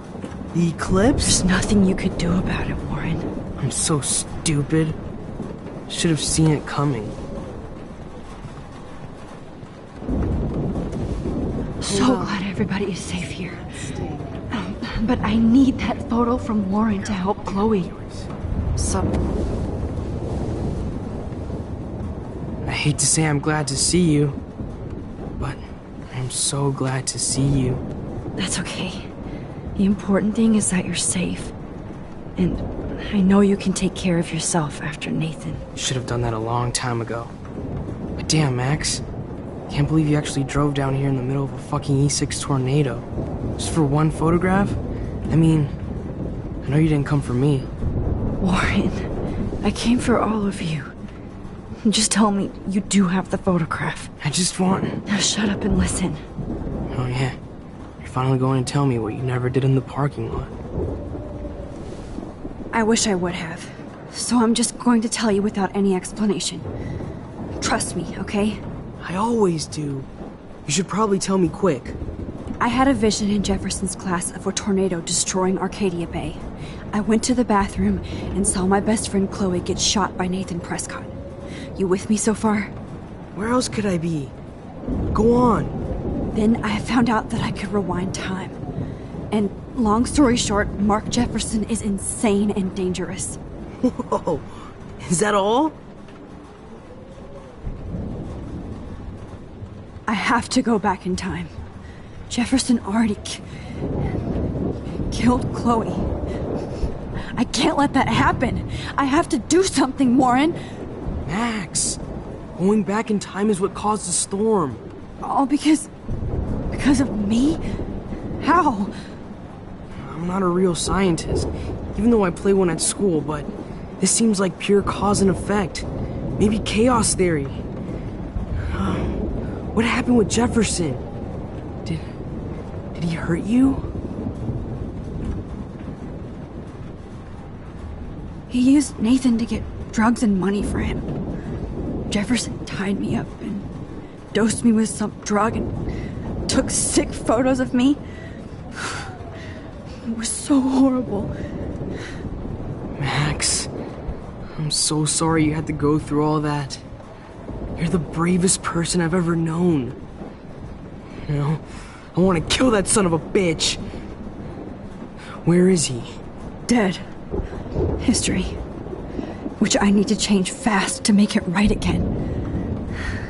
The eclipse? There's nothing you could do about it, Warren. I'm so stupid. Should have seen it coming. So glad everybody is safe here. But I need that photo from Lauren to help Chloe. I hate to say I'm glad to see you, but I'm so glad to see you. That's okay. The important thing is that you're safe. And I know you can take care of yourself after Nathan. Should have done that a long time ago. But damn, Max. Can't believe you actually drove down here in the middle of a fucking E6 tornado. Just for one photograph? I mean, I know you didn't come for me. Warren, I came for all of you. Just tell me you do have the photograph. I just want... Now shut up and listen. Oh yeah, you're finally going to tell me what you never did in the parking lot. I wish I would have. So I'm just going to tell you without any explanation. Trust me, okay? I always do. You should probably tell me quick. I had a vision in Jefferson's class of a tornado destroying Arcadia Bay. I went to the bathroom and saw my best friend Chloe get shot by Nathan Prescott. You with me so far? Where else could I be? Go on. Then I found out that I could rewind time. And long story short, Mark Jefferson is insane and dangerous. Whoa, is that all? I have to go back in time. Jefferson already killed Chloe. I can't let that happen. I have to do something, Warren. Max, going back in time is what caused the storm. All because of me? How? I'm not a real scientist, even though I play one at school, but this seems like pure cause and effect. Maybe chaos theory. What happened with Jefferson? Did he hurt you? He used Nathan to get drugs and money for him. Jefferson tied me up and dosed me with some drug and took sick photos of me. It was so horrible. Max, I'm so sorry you had to go through all that. You're the bravest person I've ever known. You know, I want to kill that son of a bitch. Where is he? Dead. History. Which I need to change fast to make it right again.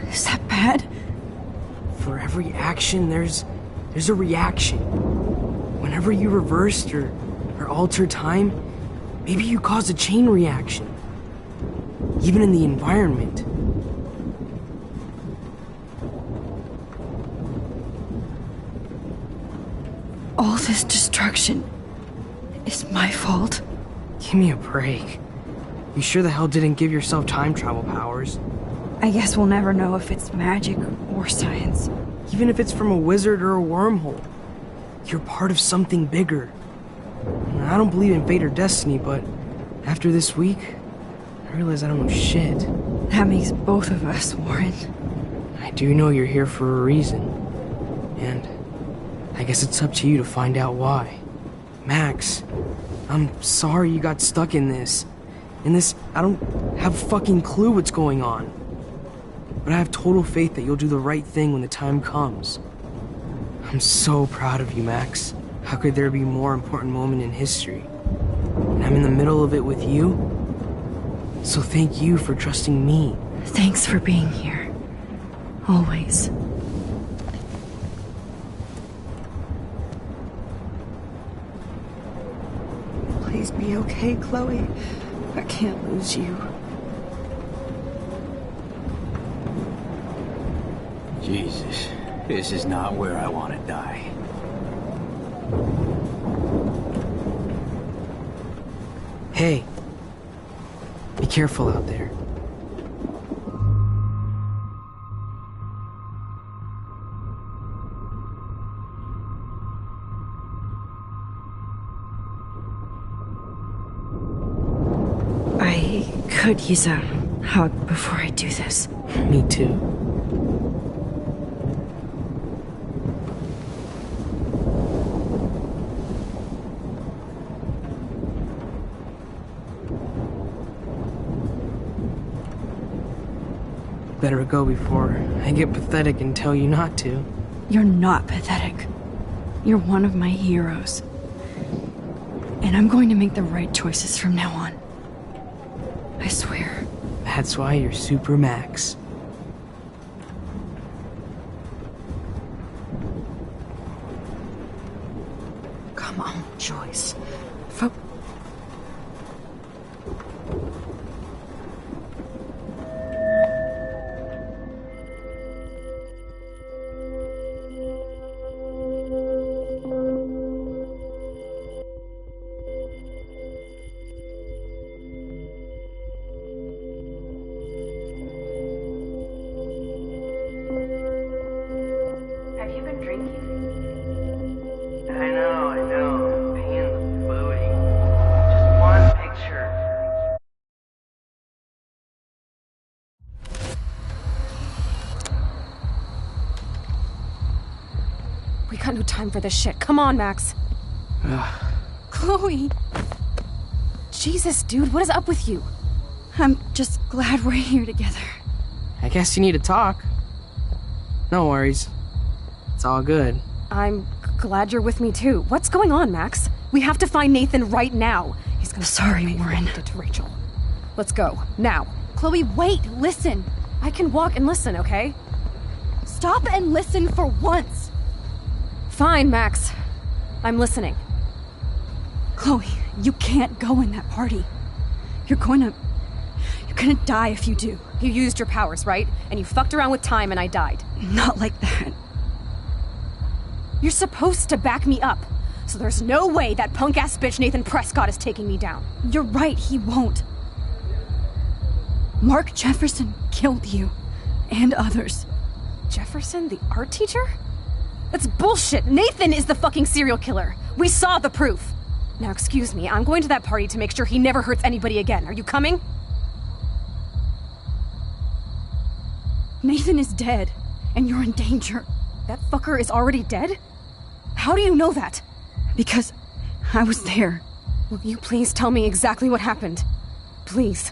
Is that bad? For every action, there's a reaction. Whenever you reversed or altered time, maybe you caused a chain reaction. Even in the environment. All this destruction is my fault. Give me a break. You sure the hell didn't give yourself time travel powers? I guess we'll never know if it's magic or science. Even if it's from a wizard or a wormhole. You're part of something bigger. I don't believe in fate or destiny, but after this week, I realize I don't know shit. That makes both of us, Warren. I do know you're here for a reason. And I guess it's up to you to find out why. Max, I'm sorry you got stuck in this. I don't have a fucking clue what's going on. But I have total faith that you'll do the right thing when the time comes. I'm so proud of you, Max. How could there be a more important moment in history? And I'm in the middle of it with you. So thank you for trusting me. Thanks for being here. Always. Please be okay, Chloe. I can't lose you. Jesus, this is not where I want to die. Hey. Be careful out there. I could use a hug before I do this. Me too. Better go before I get pathetic and tell you not to. You're not pathetic. You're one of my heroes. And I'm going to make the right choices from now on. I swear. That's why you're Super Max. Come on, Joyce. Have you been drinking? I know. Pain the booty. Just one picture. We got no time for this shit. Come on, Max. Chloe! Jesus, dude, what is up with you? I'm just glad we're here together. I guess you need to talk. No worries. It's all good. I'm glad you're with me too. What's going on, Max? We have to find Nathan right now. He's gonna Sorry, Warren. Did to Rachel. Let's go now. Chloe, wait! Listen. I can walk and listen, okay? Stop and listen for once. Fine, Max. I'm listening. Chloe, you can't go in that party. You're gonna die if you do. You used your powers, right? And you fucked around with time and I died. Not like that. You're supposed to back me up. So there's no way that punk-ass bitch Nathan Prescott is taking me down. You're right, he won't. Mark Jefferson killed you. And others. Jefferson, the art teacher? That's bullshit! Nathan is the fucking serial killer! We saw the proof! Now excuse me, I'm going to that party to make sure he never hurts anybody again. Are you coming? Nathan is dead, and you're in danger. That fucker is already dead? How do you know that? Because I was there. Will you please tell me exactly what happened? Please.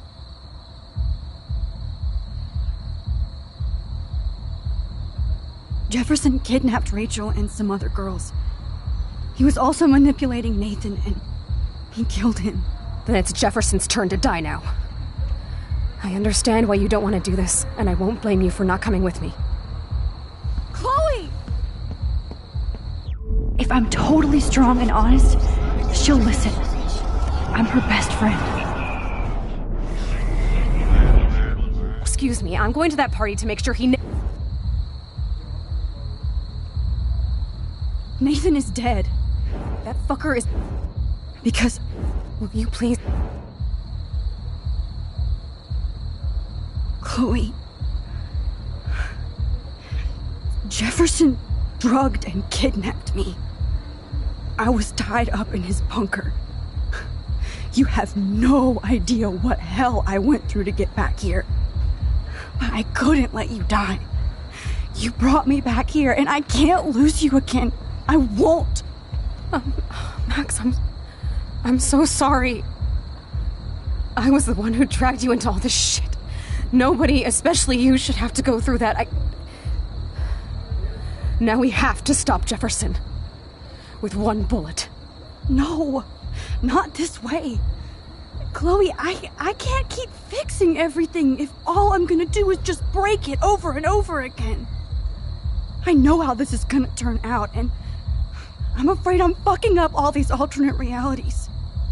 Jefferson kidnapped Rachel and some other girls. He was also manipulating Nathan, and he killed him. Then it's Jefferson's turn to die now. I understand why you don't want to do this, and I won't blame you for not coming with me. Chloe! If I'm totally strong and honest, she'll listen. I'm her best friend. Excuse me, I'm going to that party to make sure he Nathan is dead. That fucker is... Because... Will you please... Chloe... Jefferson drugged and kidnapped me. I was tied up in his bunker. You have no idea what hell I went through to get back here. But I couldn't let you die. You brought me back here, and I can't lose you again. I won't. Max, I'm so sorry. I was the one who dragged you into all this shit. Nobody, especially you, should have to go through that. Now we have to stop Jefferson. With one bullet. No, not this way. Chloe, I can't keep fixing everything if all I'm gonna do is just break it over and over again. I know how this is gonna turn out, and I'm afraid I'm fucking up all these alternate realities.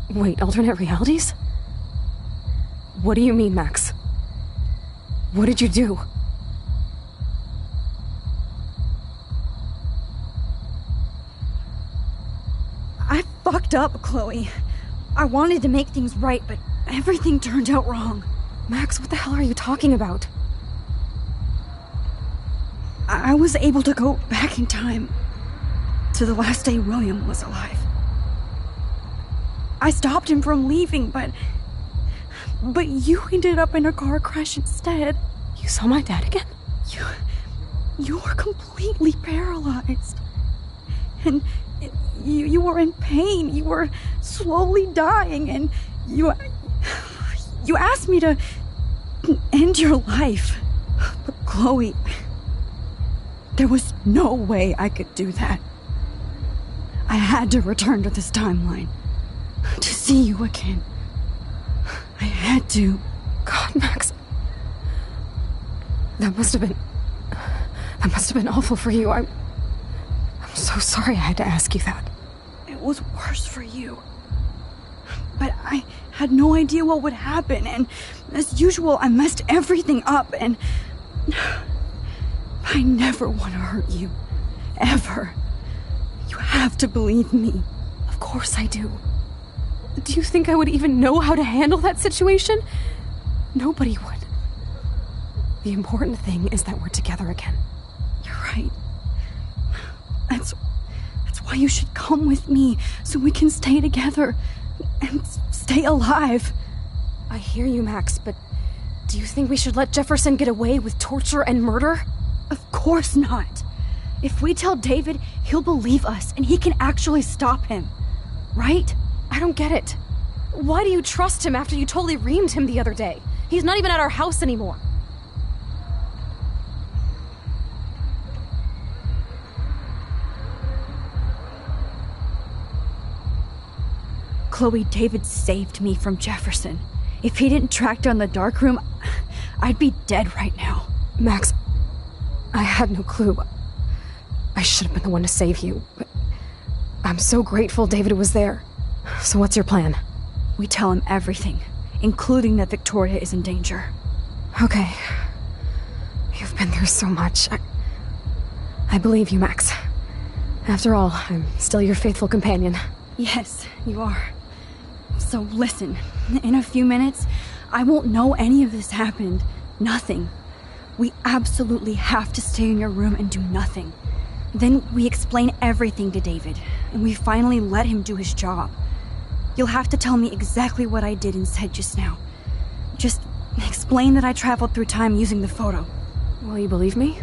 Wait, alternate realities? What do you mean, Max? What did you do? I fucked up, Chloe. I wanted to make things right, but everything turned out wrong. Max, what the hell are you talking about? I was able to go back in time to the last day William was alive. I stopped him from leaving, but you ended up in a car crash instead. You saw my dad again? You were completely paralyzed. And you were in pain. You were slowly dying, and you asked me to end your life. But Chloe, there was no way I could do that. I had to return to this timeline to see you again. I had to. God, Max. That must have been awful for you. I'm so sorry I had to ask you that. It was worse for you. But I had no idea what would happen, and as usual, I messed everything up, and I never want to hurt you. Ever. You have to believe me. Of course I do. Do you think I would even know how to handle that situation? Nobody would. The important thing is that we're together again. You're right. That's why you should come with me, so we can stay together and stay alive. I hear you, Max, but do you think we should let Jefferson get away with torture and murder? Of course not. If we tell David, he'll believe us, and he can actually stop him. Right? I don't get it. Why do you trust him after you totally reamed him the other day? He's not even at our house anymore. Chloe, David saved me from Jefferson. If he didn't track down the dark room, I'd be dead right now. Max, I had no clue. I should have been the one to save you, but I'm so grateful David was there. So what's your plan? We tell him everything, including that Victoria is in danger. Okay. You've been through so much. I believe you, Max. After all, I'm still your faithful companion. Yes, you are. So listen, in a few minutes, I won't know any of this happened. Nothing. We absolutely have to stay in your room and do nothing. Then we explain everything to David, and we finally let him do his job. You'll have to tell me exactly what I did and said just now. Just explain that I traveled through time using the photo. Will you believe me?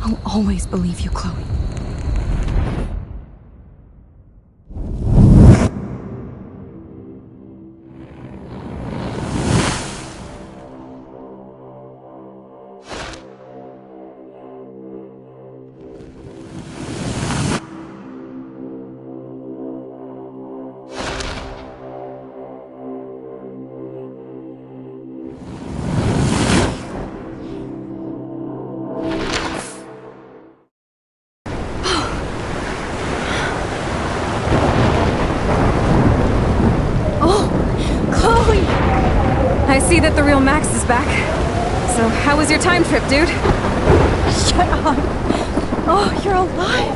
I'll always believe you, Chloe. I see that the real Max is back. So, how was your time trip, dude? Shut up. Oh, you're alive.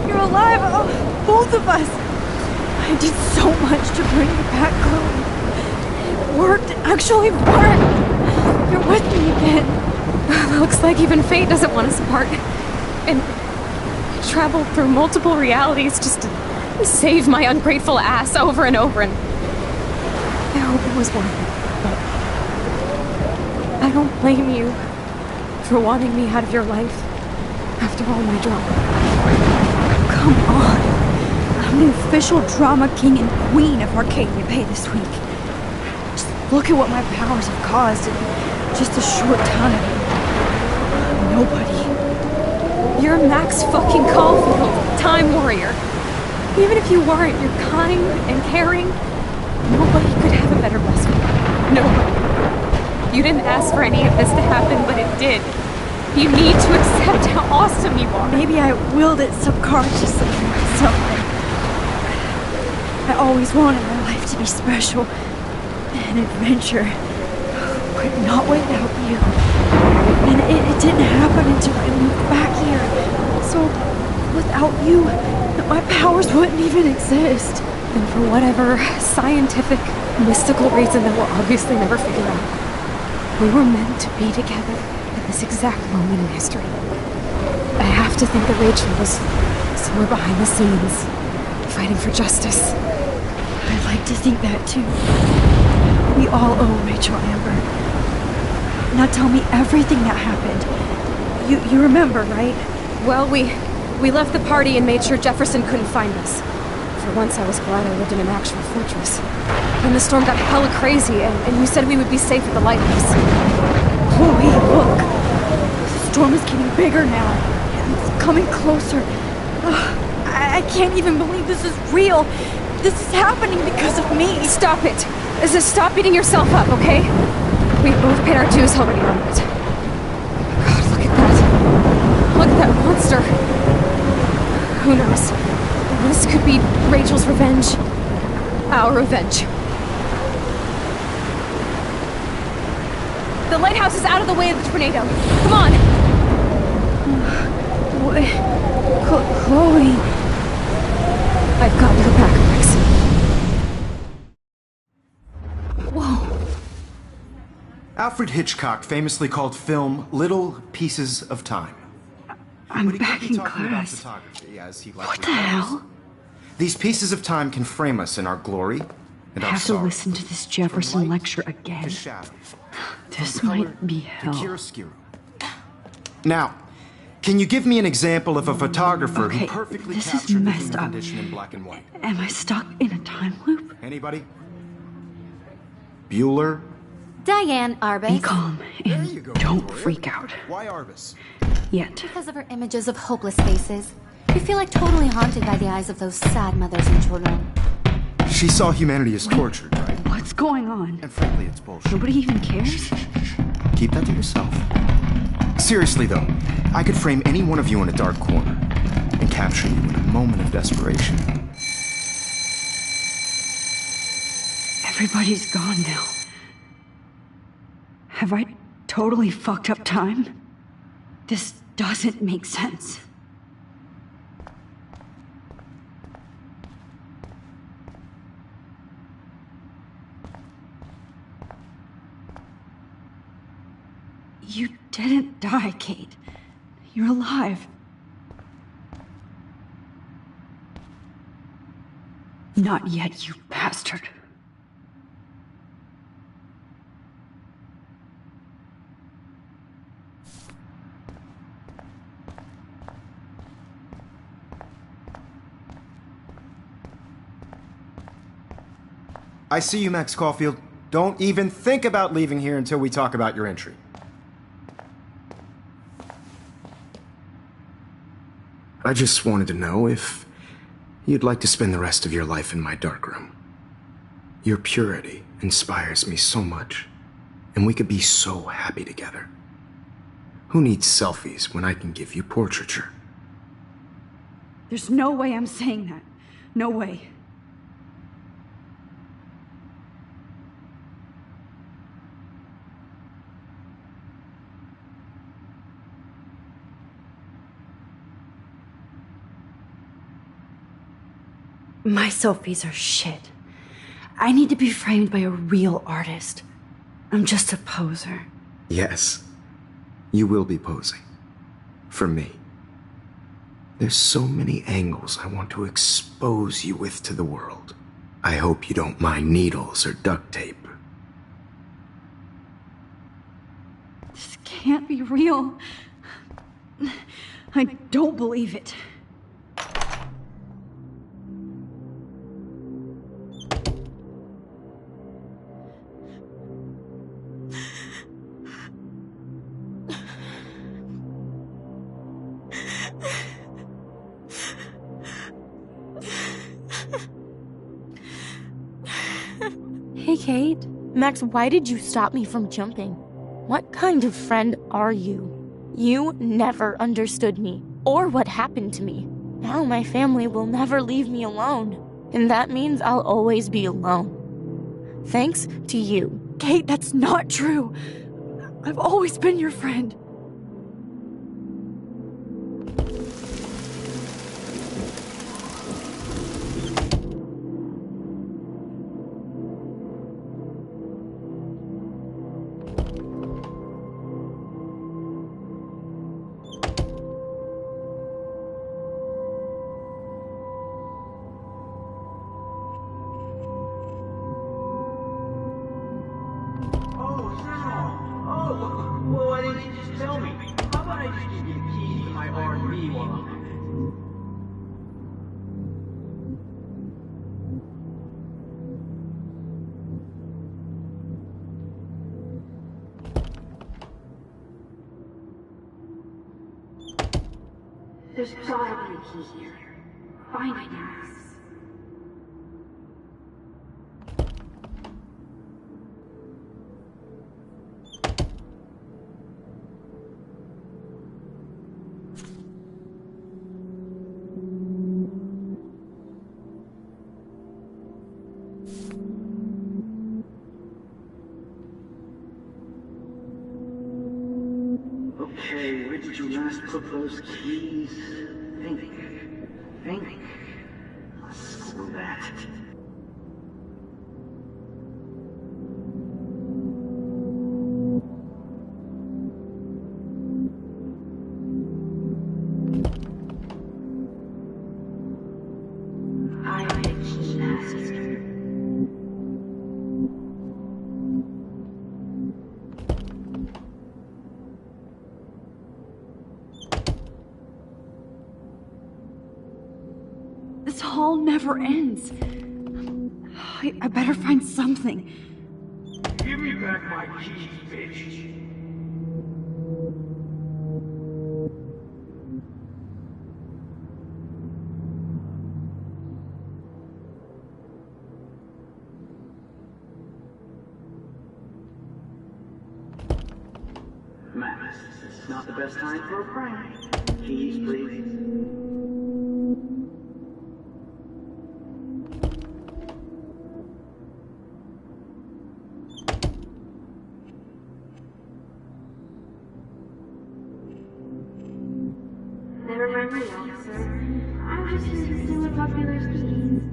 You're alive. Oh, both of us. I did so much to bring you back, Chloe. It worked. It actually worked. You're with me again. Looks like even fate doesn't want us apart. And I traveled through multiple realities just to save my ungrateful ass over and over, and I hope it was worth it. I don't blame you for wanting me out of your life after all my drama. Come on. I'm the official drama king and queen of Arcadia Bay this week. Just look at what my powers have caused in just a short time. Nobody. You're Max fucking Caulfield, Time Warrior. Even if you weren't, you're kind and caring. Nobody could have a better best friend. Nobody. You didn't ask for any of this to happen, but it did. You need to accept how awesome you are. Maybe I willed it subconsciously to myself. I always wanted my life to be special. An adventure. But not without you. And it didn't happen until I moved back here. So, without you, my powers wouldn't even exist. And for whatever scientific, mystical reason that we'll obviously never figure out. We were meant to be together at this exact moment in history. I have to think that Rachel was somewhere behind the scenes, fighting for justice. I'd like to think that too. We all owe Rachel Amber. Now tell me everything that happened. You remember, right? Well, we left the party and made sure Jefferson couldn't find us. For once, I was glad I lived in an actual fortress. Then the storm got hella crazy, and you said we would be safe at the lighthouse. Chloe, look! The storm is getting bigger now. It's coming closer. I can't even believe this is real. This is happening because of me. Stop it! Stop beating yourself up, okay? We've both paid our dues already on it. God, look at that. Look at that monster. Who knows? This could be Rachel's revenge. Our revenge. The lighthouse is out of the way of the tornado. Come on! Chloe... I've got your back, Max. Whoa. Alfred Hitchcock famously called film little pieces of time. I'm back in class. What the hell? These pieces of time can frame us in our glory and I our have to sorrow. listen to this Jefferson lecture again. This might be hell. Now, can you give me an example of a photographer who Okay, perfectly this is captured the messed human up. condition in black and white? Am I stuck in a time loop? Anybody? Bueller? Diane Arbus. Be calm and don't freak out. Why Arbus? Yet. Because of her images of hopeless faces. You feel like totally haunted by the eyes of those sad mothers and children. She saw humanity as tortured, right? What's going on? And frankly, it's bullshit. Nobody even cares? Keep that to yourself. Seriously, though, I could frame any one of you in a dark corner and capture you in a moment of desperation. Everybody's gone now. Have I totally fucked up time? This doesn't make sense. You didn't die, Kate. You're alive. Not yet, you bastard. I see you, Max Caulfield. Don't even think about leaving here until we talk about your entry. I just wanted to know if you'd like to spend the rest of your life in my darkroom. Your purity inspires me so much, and we could be so happy together. Who needs selfies when I can give you portraiture? There's no way I'm saying that. No way. My selfies are shit. I need to be framed by a real artist. I'm just a poser. Yes, you will be posing. For me. There's so many angles I want to expose you with to the world. I hope you don't mind needles or duct tape. This can't be real. I don't believe it. Hey, Kate. Max, why did you stop me from jumping? What kind of friend are you? You never understood me, or what happened to me. Now my family will never leave me alone, and that means I'll always be alone. Thanks to you. Kate, that's not true. I've always been your friend. about I just give you the keys to my R&B while I'm at it? There's gotta be a key here. Find it, Max. Okay, where did you last put those keys? Think. Screw that. I'm the key master. This hall never ends. I better find something. Give me back my keys, bitch. Max, this is not the best time for a prank. Keys, please. Never mind me, officer. I'm just here to steal a popular's keys.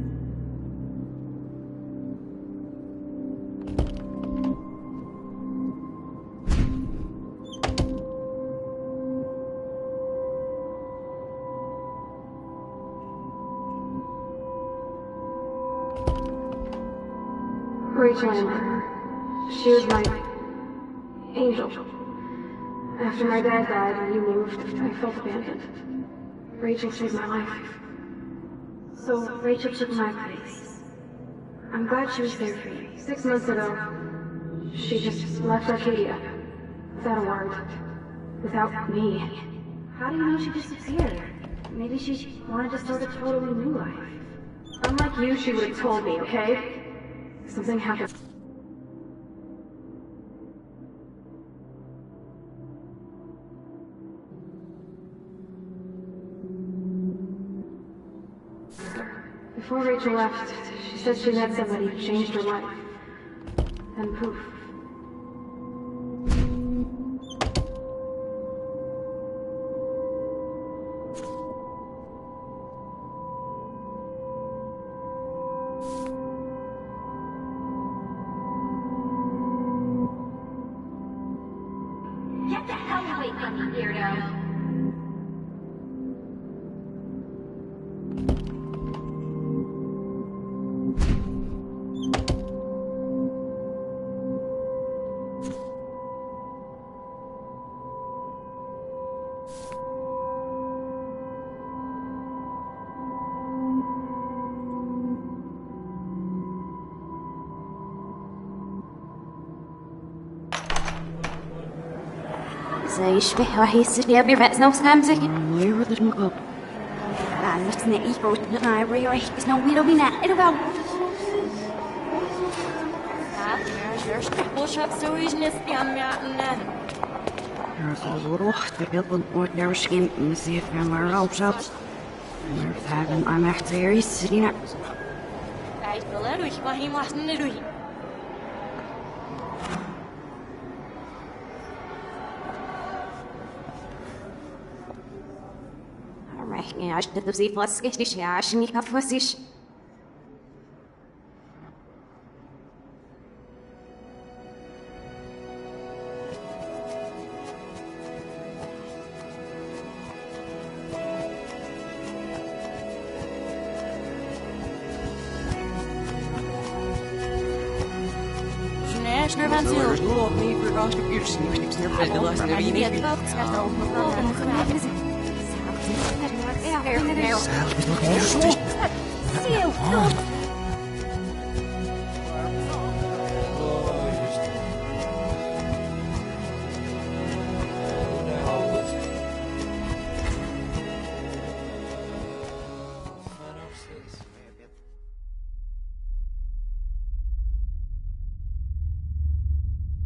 Rachel Amber. She was my angel. After my dad died and you moved, I felt abandoned. Rachel saved my life. So Rachel took my place. I'm glad she was there for you. 6 months ago, she just left Arcadia. Without a word. Without me. How do you know she disappeared? Maybe she wanted to start a totally new life. Unlike you, she would have told me, okay? Something happened. Before Rachel left, she said she met somebody who changed her life. And poof. Get the hell away from me, weirdo! زي شبه وحيس لي بيرفع نفس نامزك Where did we go? لسنا إيفوت نغير ريح بس نويلو بينا إلو روح تبيض ودر شين مسيف من الروشات مرتاحن أنا احتياري سرينا Guys, below ich war hier was nicht durch. رحني عشت تبزيف واسكتش يا عشني كفوسيش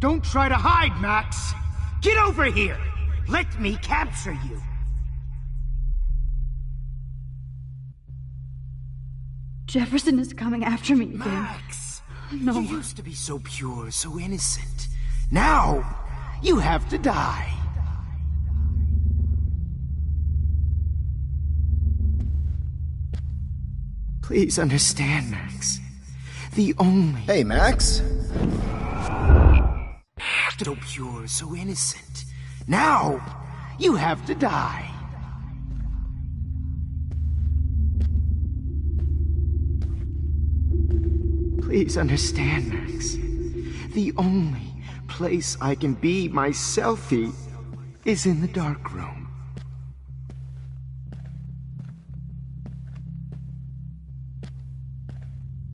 Don't try to hide, Max! Get over here! Let me capture you! Jefferson is coming after me again. Max! No. You used to be so pure, so innocent. Now, you have to die. Please understand, Max. The only... Hey, Max? So pure, so innocent. Now, you have to die. Please understand, Max. The only place I can be myself is in the dark room.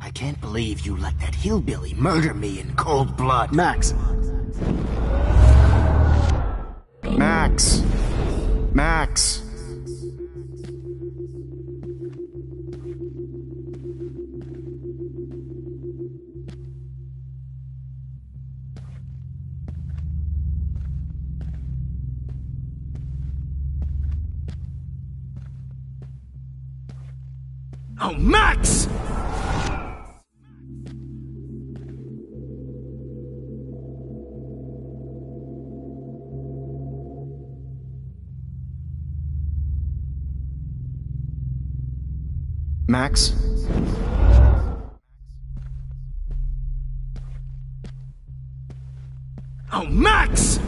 I can't believe you let that hillbilly murder me in cold blood. Max. Max. Max. Oh, Max! Max? Oh, Max!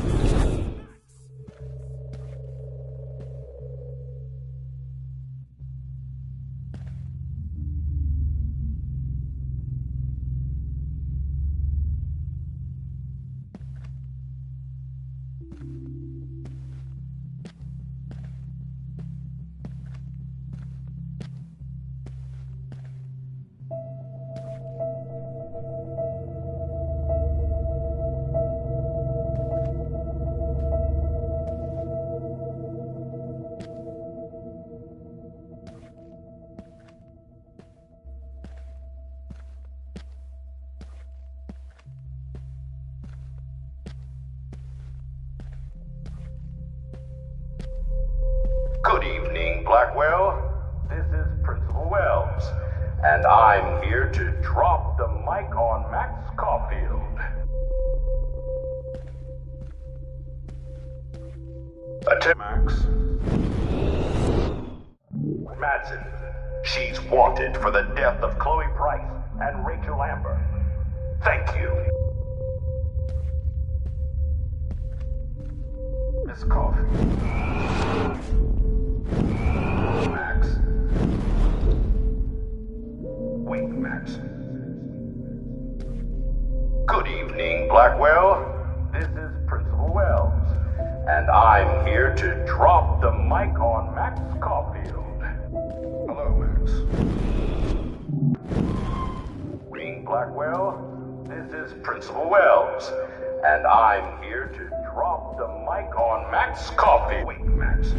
Good evening, Blackwell. This is Principal Wells, and I'm here to drop the mic on Max Caulfield. Max. Madsen. She's wanted for the death of Chloe Price and Rachel Amber. Thank you. Miss Caulfield. Max. Wait, Max. Good evening, Blackwell. This is Principal Wells, and I'm here to drop the mic on Max Caulfield. Hello, Max. Ring Blackwell. This is Principal Wells, and I'm here to drop the mic on Max Caulfield. Wait, Max.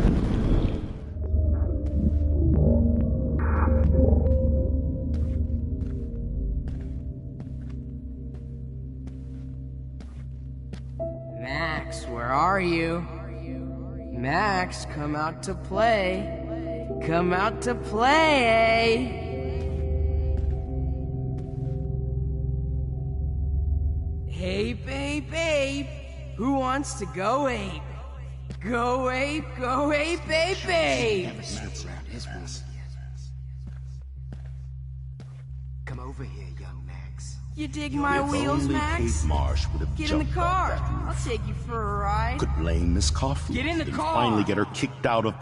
Max, where are you? Max, come out to play. Come out to play, Hey, babe. Who wants to go ape? Go ape, babe. Come over here, young Max. You dig my wheels, Max? Get in the car. I'll take you for a ride. Could blame Miss Caulfield. Get in the and car. finally get her kicked out of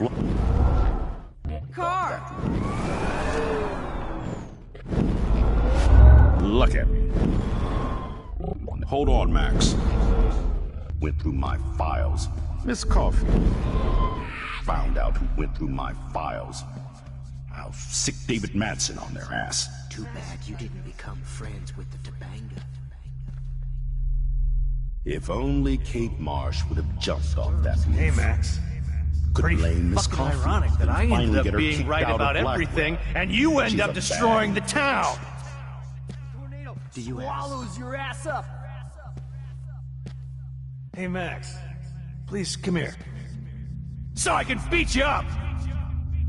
Car. Look at me. Hold on, Max. Went through my files. Miss Coffee. Found out who went through my files. I'll sick David Madsen on their ass. Too bad you didn't become friends with the Topanga. If only Kate Marsh would have jumped off that roof. Hey, Max. Could Pretty blame Miss fucking Coffee ironic that and I ended finally up get her being kicked right out about of everything, Blackwell. and you end She's up a destroying the bad town. Do you Swallows your ass up. Hey, Max. Please come here. So I can beat you up.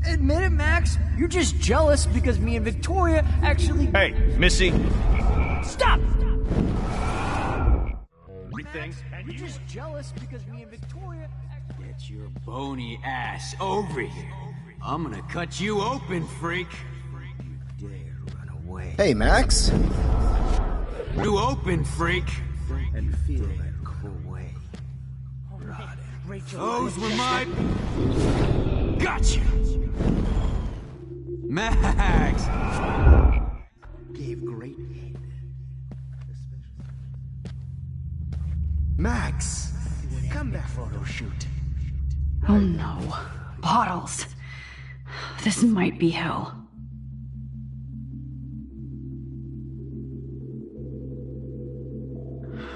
Admit it, Max. You're just jealous because me and Victoria actually... Hey, Missy. Stop! Everything. You're just jealous because me and Victoria... Get your bony ass over here. I'm gonna cut you open, freak. You dare run away. Hey, Max. You open, freak. And feel that cool way. Rachel... Those were my... Gotcha! Max! Gave great head. Max, come back photo shoot. Oh no. Bottles. This might be hell.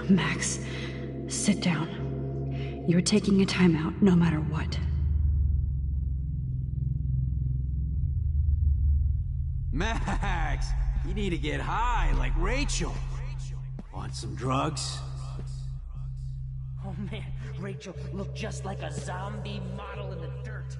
Max, sit down. You're taking a timeout no matter what. Max! You need to get high like Rachel. Want some drugs? Oh man, Rachel looked just like a zombie model in the dirt.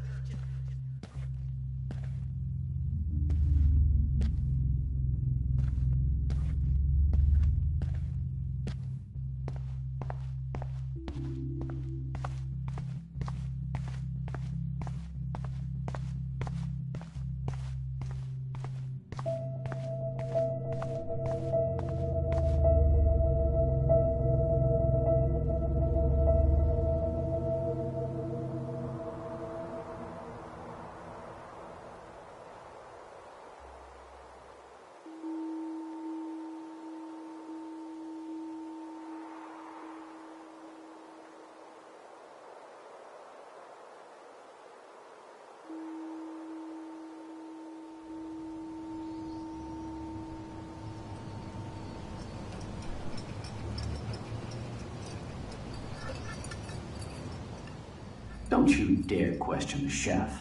Don't you dare question the chef.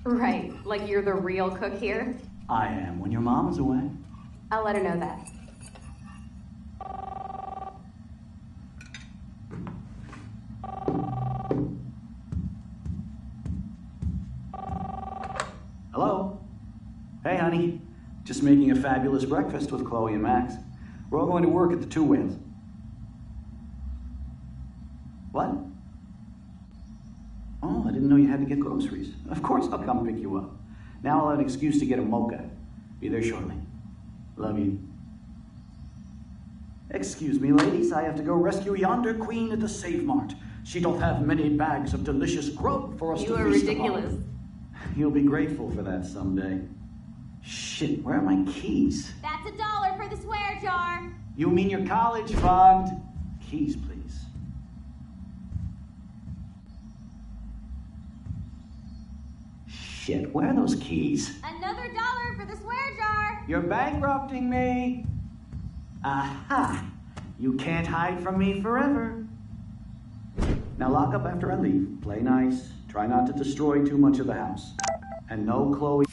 Right, like you're the real cook here? I am when your mom is away. I'll let her know that. Hello? Hey, honey. Just making a fabulous breakfast with Chloe and Max. We're all going to work at the Two Whales. What? Oh, I didn't know you had to get groceries. Of course I'll come pick you up. Now I'll have an excuse to get a mocha. Be there shortly. Love you. Excuse me, ladies. I have to go rescue yonder queen at the Save Mart. She doth have many bags of delicious grub for us to feast upon. You are ridiculous. You'll be grateful for that someday. Shit, where are my keys? That's $1 for the swear jar. You mean your college fund? Keys, please. Shit, where are those keys? Another $1 for the swear jar. You're bankrupting me. Aha! You can't hide from me forever. Now lock up after I leave. Play nice. Try not to destroy too much of the house. And no Chloe.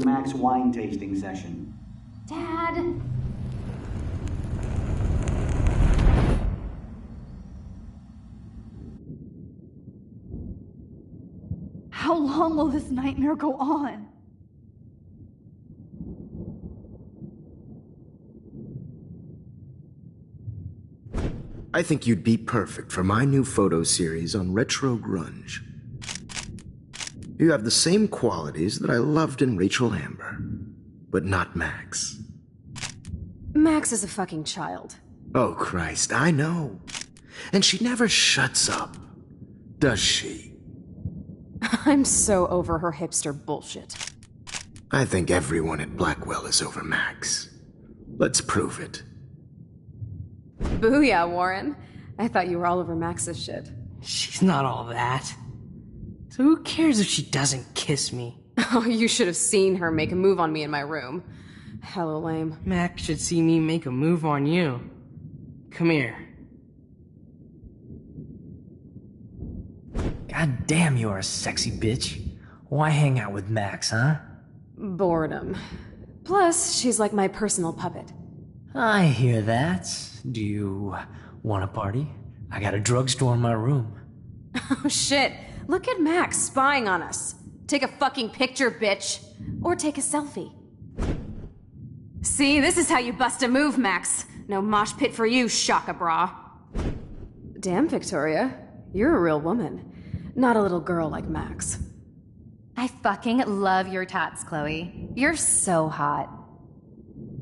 Max wine tasting session. Dad. How long will this nightmare go on? I think you'd be perfect for my new photo series on retro grunge. You have the same qualities that I loved in Rachel Amber, but not Max. Max is a fucking child. Oh, Christ, I know. And she never shuts up, does she? I'm so over her hipster bullshit. I think everyone at Blackwell is over Max. Let's prove it. Booyah, Warren. I thought you were all over Max's shit. She's not all that. So who cares if she doesn't kiss me? Oh, you should have seen her make a move on me in my room. Hella lame. Max should see me make a move on you. Come here. God damn, you're a sexy bitch. Why hang out with Max, huh? Boredom. Plus, she's like my personal puppet. I hear that. Do you want a party? I got a drugstore in my room. Oh shit, look at Max spying on us. Take a fucking picture, bitch. Or take a selfie. See, this is how you bust a move, Max. No mosh pit for you, Shaka Bra. Damn, Victoria. You're a real woman. Not a little girl like Max. I fucking love your tats, Chloe. You're so hot.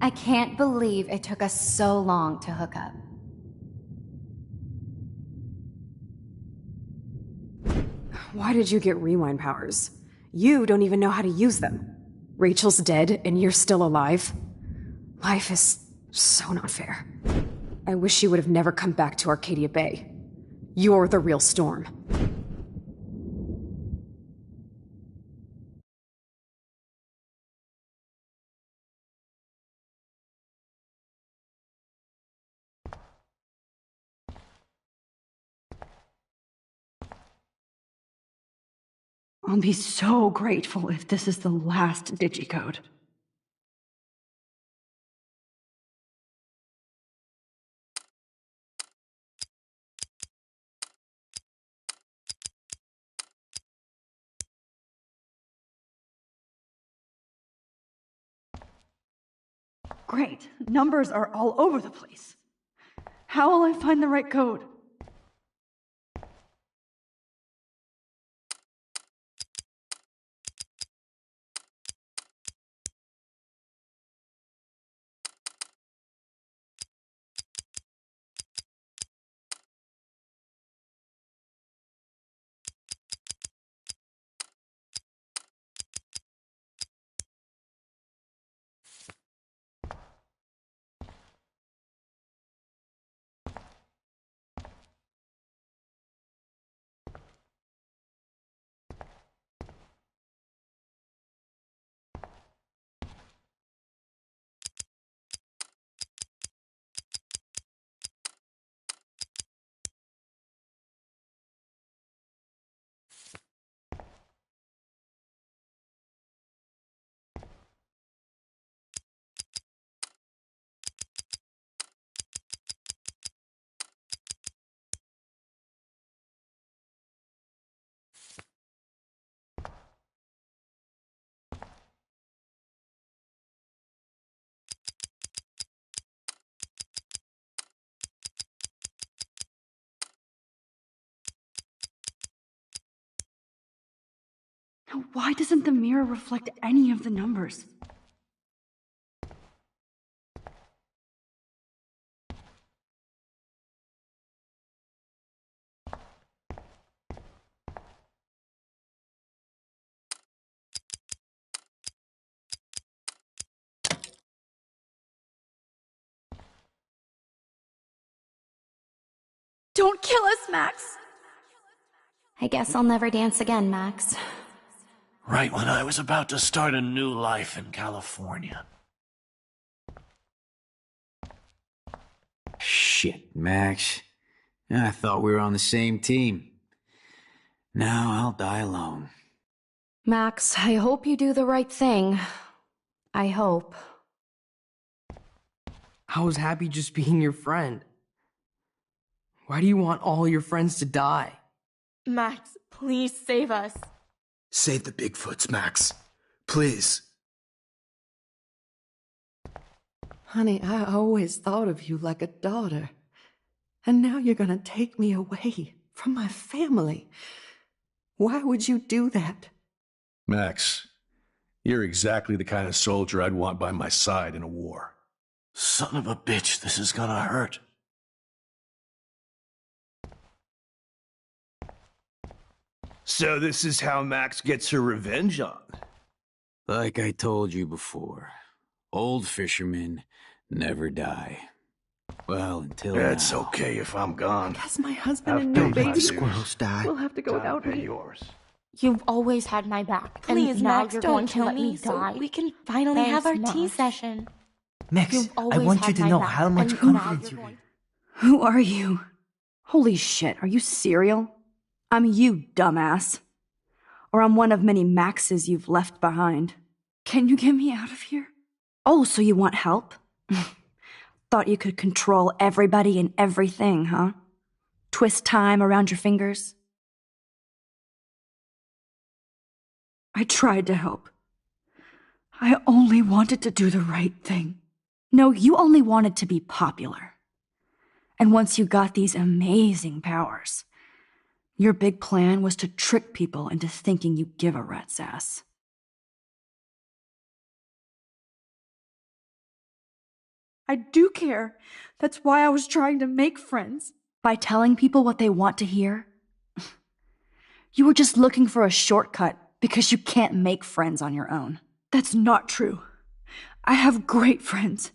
I can't believe it took us so long to hook up. Why did you get rewind powers? You don't even know how to use them. Rachel's dead and you're still alive. Life is so not fair. I wish she would have never come back to Arcadia Bay. You're the real Storm. I'll be so grateful if this is the last digicode. Great. Numbers are all over the place. How will I find the right code? Now, why doesn't the mirror reflect any of the numbers? Don't kill us, Max! I guess I'll never dance again, Max. Right when I was about to start a new life in California. Shit, Max. I thought we were on the same team. Now I'll die alone. Max, I hope you do the right thing. I hope. I was happy just being your friend. Why do you want all your friends to die? Max, please save us. Save the Bigfoots, Max. Please. Honey, I always thought of you like a daughter. And now you're gonna take me away from my family. Why would you do that? Max, you're exactly the kind of soldier I'd want by my side in a war. Son of a bitch, this is gonna hurt. So this is how Max gets her revenge on. Like I told you before, old fishermen never die. Well, until It's now. okay if I'm gone. Guess my husband I've and paid your my baby dues. Squirrels die. will have to go without Pay me. yours. You've always had my back. Please, and now Max, you're don't going to kill let me me so die. we can finally have our tea Max. session. Max, You've I always want you had to my know back, how much and confidence now you you're have. Who are you? Holy shit, are you cereal? I'm you, dumbass. Or I'm one of many Maxes you've left behind. Can you get me out of here? Oh, so you want help? Thought you could control everybody and everything, huh? Twist time around your fingers? I tried to help. I only wanted to do the right thing. No, you only wanted to be popular. And once you got these amazing powers, your big plan was to trick people into thinking you give a rat's ass. I do care. That's why I was trying to make friends. By telling people what they want to hear? You were just looking for a shortcut because you can't make friends on your own. That's not true. I have great friends,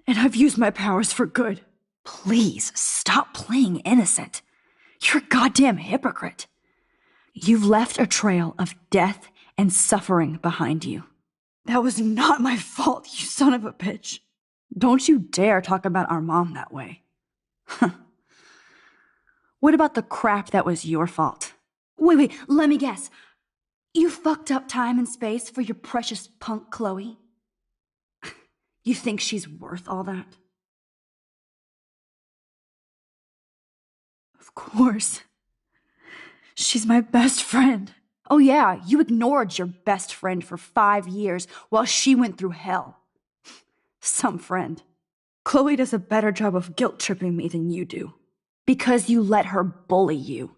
and I've used my powers for good. Please, stop playing innocent. You're a goddamn hypocrite. You've left a trail of death and suffering behind you. That was not my fault, you son of a bitch. Don't you dare talk about our mom that way. What about the crap that was your fault? Wait, let me guess. You fucked up time and space for your precious punk Chloe? You think she's worth all that? Of course. She's my best friend. Oh yeah, you ignored your best friend for 5 years while she went through hell. Some friend. Chloe does a better job of guilt-tripping me than you do. Because you let her bully you.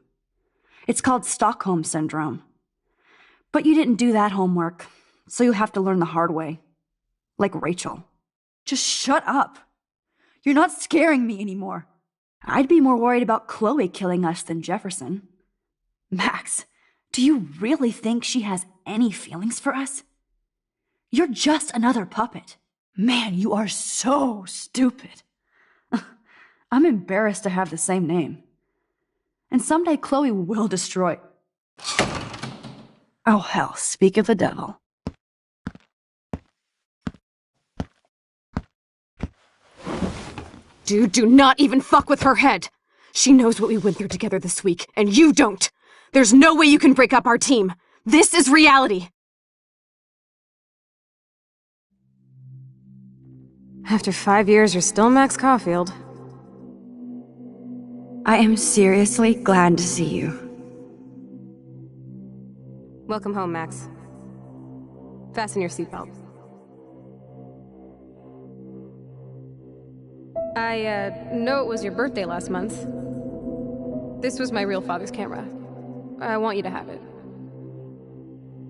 It's called Stockholm Syndrome. But you didn't do that homework, so you'll have to learn the hard way. Like Rachel. Just shut up. You're not scaring me anymore. I'd be more worried about Chloe killing us than Jefferson. Max, do you really think she has any feelings for us? You're just another puppet. Man, you are so stupid. I'm embarrassed to have the same name. And someday Chloe will destroy... Oh hell, speak of the devil. Dude, do not even fuck with her head. She knows what we went through together this week, and you don't. There's no way you can break up our team. This is reality. After 5 years, you're still Max Caulfield. I am seriously glad to see you. Welcome home, Max. Fasten your seatbelt. I know it was your birthday last month. This was my real father's camera. I want you to have it.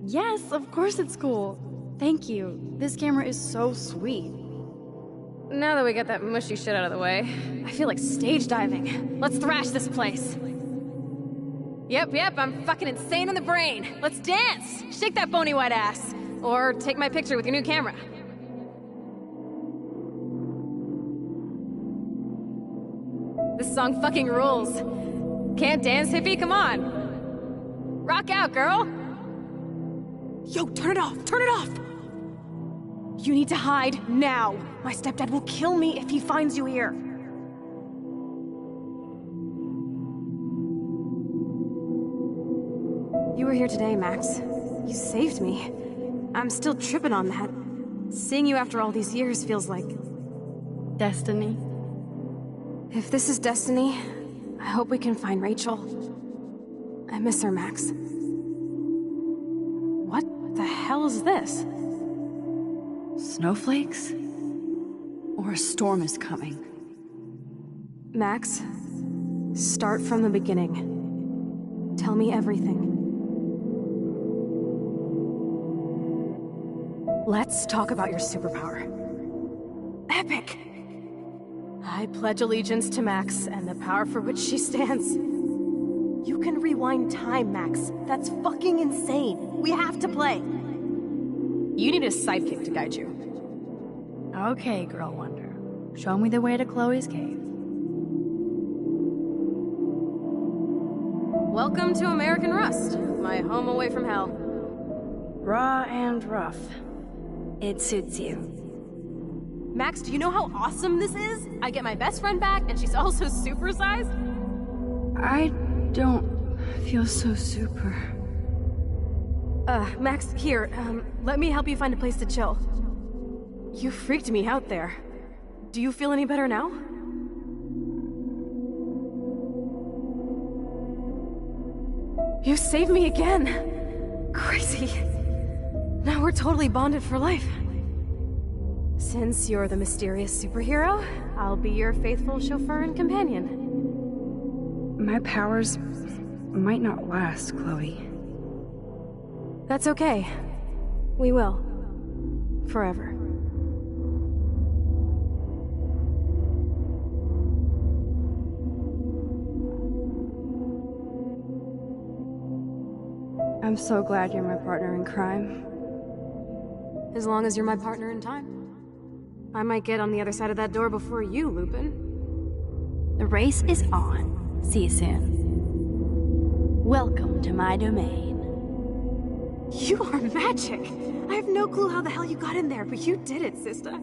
Yes, of course it's cool. Thank you. This camera is so sweet. Now that we got that mushy shit out of the way, I feel like stage diving. Let's thrash this place. Yep, I'm fucking insane in the brain. Let's dance! Shake that bony white ass. Or take my picture with your new camera. This song fucking rules. Can't dance, hippie? Come on. Rock out, girl. Yo, turn it off! Turn it off! You need to hide now. My stepdad will kill me if he finds you here. You were here today, Max. You saved me. I'm still tripping on that. Seeing you after all these years feels like... destiny. If this is destiny, I hope we can find Rachel. I miss her, Max. What the hell is this? Snowflakes? Or a storm is coming? Max, start from the beginning. Tell me everything. Let's talk about your superpower. Epic! I pledge allegiance to Max and the power for which she stands. You can rewind time, Max. That's fucking insane. We have to play. You need a sidekick to guide you. Okay, Girl Wonder. Show me the way to Chloe's cave. Welcome to American Rust, my home away from hell. Raw and rough. It suits you. Max, do you know how awesome this is? I get my best friend back, and she's also supersized? I don't feel so super. Max, here, let me help you find a place to chill. You freaked me out there. Do you feel any better now? You saved me again! Crazy. Now we're totally bonded for life. Since you're the mysterious superhero, I'll be your faithful chauffeur and companion. My powers might not last, Chloe. That's okay. We will. Forever. I'm so glad you're my partner in crime. As long as you're my partner in time. I might get on the other side of that door before you, Lupin. The race is on. See you soon. Welcome to my domain. You are magic! I have no clue how the hell you got in there, but you did it, sister.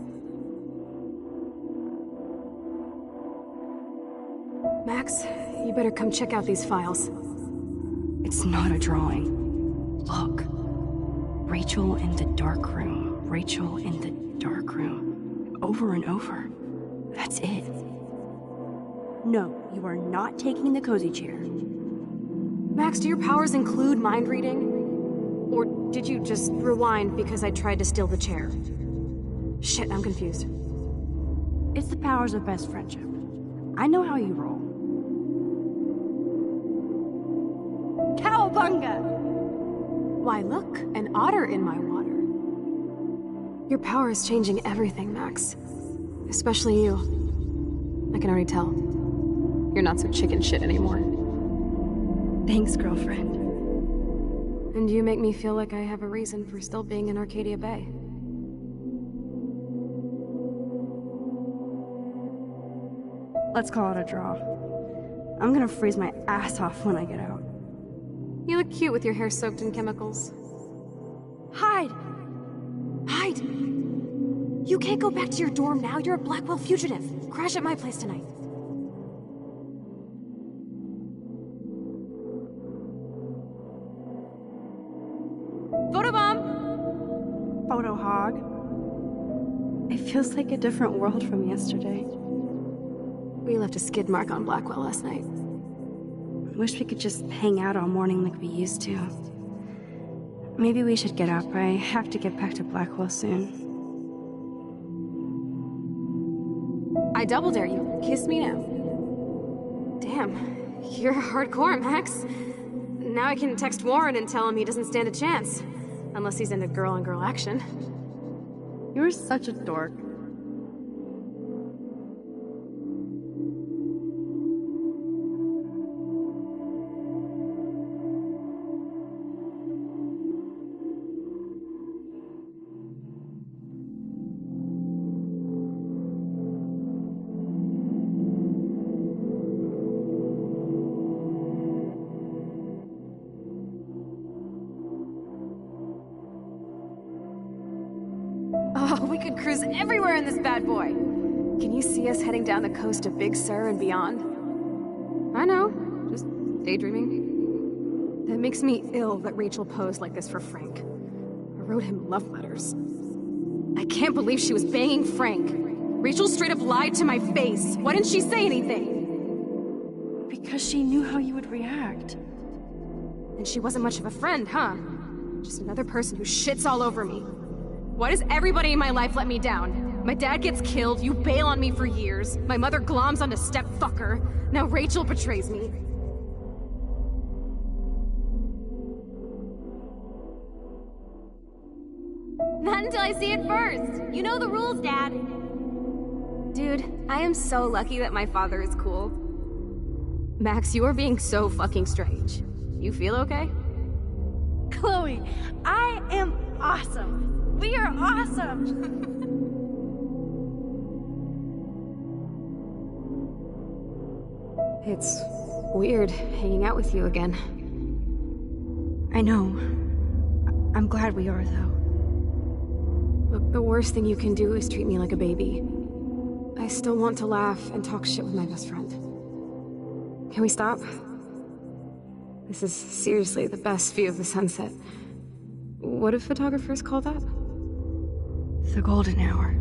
Max, you better come check out these files. It's not a drawing. Look. Rachel in the dark room. Rachel in the dark room. Over and over. That's it. No, you are not taking the cozy chair. Max, do your powers include mind reading? Or did you just rewind because I tried to steal the chair? Shit, I'm confused. It's the powers of best friendship. I know how you roll. Cowabunga! Why, look, an otter in my water. Your power is changing everything, Max. Especially you. I can already tell. You're not so chicken shit anymore. Thanks, girlfriend. And you make me feel like I have a reason for still being in Arcadia Bay. Let's call it a draw. I'm gonna freeze my ass off when I get out. You look cute with your hair soaked in chemicals. Hide! Hide! You can't go back to your dorm now. You're a Blackwell fugitive. Crash at my place tonight. Photobomb! Photo hog. It feels like a different world from yesterday. We left a skid mark on Blackwell last night. Wish we could just hang out all morning like we used to. Maybe we should get up. I have to get back to Blackwell soon. I double dare you. Kiss me now. Damn, you're hardcore, Max. Now I can text Warren and tell him he doesn't stand a chance. Unless he's into girl-on-girl action. You're such a dork. Oh, we could cruise everywhere in this bad boy. Can you see us heading down the coast of Big Sur and beyond? I know, just daydreaming. That makes me ill that Rachel posed like this for Frank. I wrote him love letters. I can't believe she was banging Frank. Rachel straight up lied to my face. Why didn't she say anything? Because she knew how you would react. And she wasn't much of a friend, huh? Just another person who shits all over me. Why does everybody in my life let me down? My dad gets killed, you bail on me for years, my mother gloms onto stepfucker, now Rachel betrays me. Not until I see it first. You know the rules, Dad. Dude, I am so lucky that my father is cool. Max, you are being so fucking strange. You feel okay? Chloe, I am awesome. We are awesome. It's weird hanging out with you again. I know. I'm glad we are, though. Look, the worst thing you can do is treat me like a baby. I still want to laugh and talk shit with my best friend. Can we stop? This is seriously the best view of the sunset. What do photographers call that? The golden hour.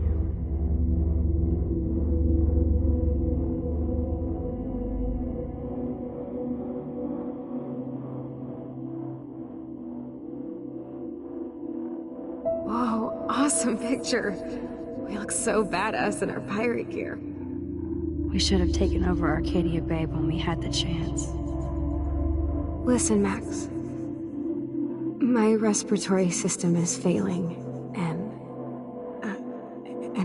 Whoa, awesome picture. We look so badass in our pirate gear. We should have taken over Arcadia Bay when we had the chance. Listen, Max. My respiratory system is failing, and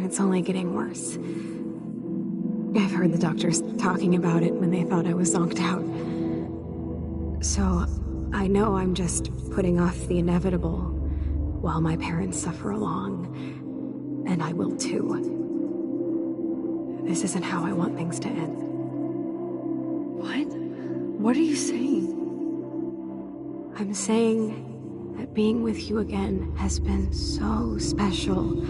it's only getting worse. I've heard the doctors talking about it when they thought I was zonked out. So, I know I'm just putting off the inevitable while my parents suffer along, and I will too. This isn't how I want things to end. What? What are you saying? I'm saying that being with you again has been so special.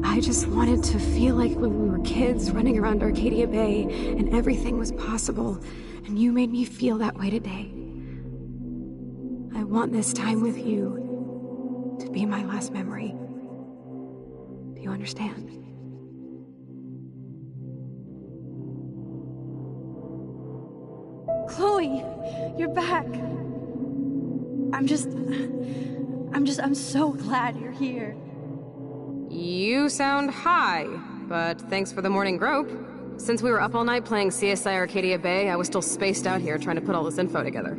I just wanted to feel like when we were kids running around Arcadia Bay and everything was possible, and you made me feel that way today. I want this time with you to be my last memory. Do you understand? Chloe, you're back. I'm so glad you're here. You sound high, but thanks for the morning grope. Since we were up all night playing CSI Arcadia Bay, I was still spaced out here trying to put all this info together.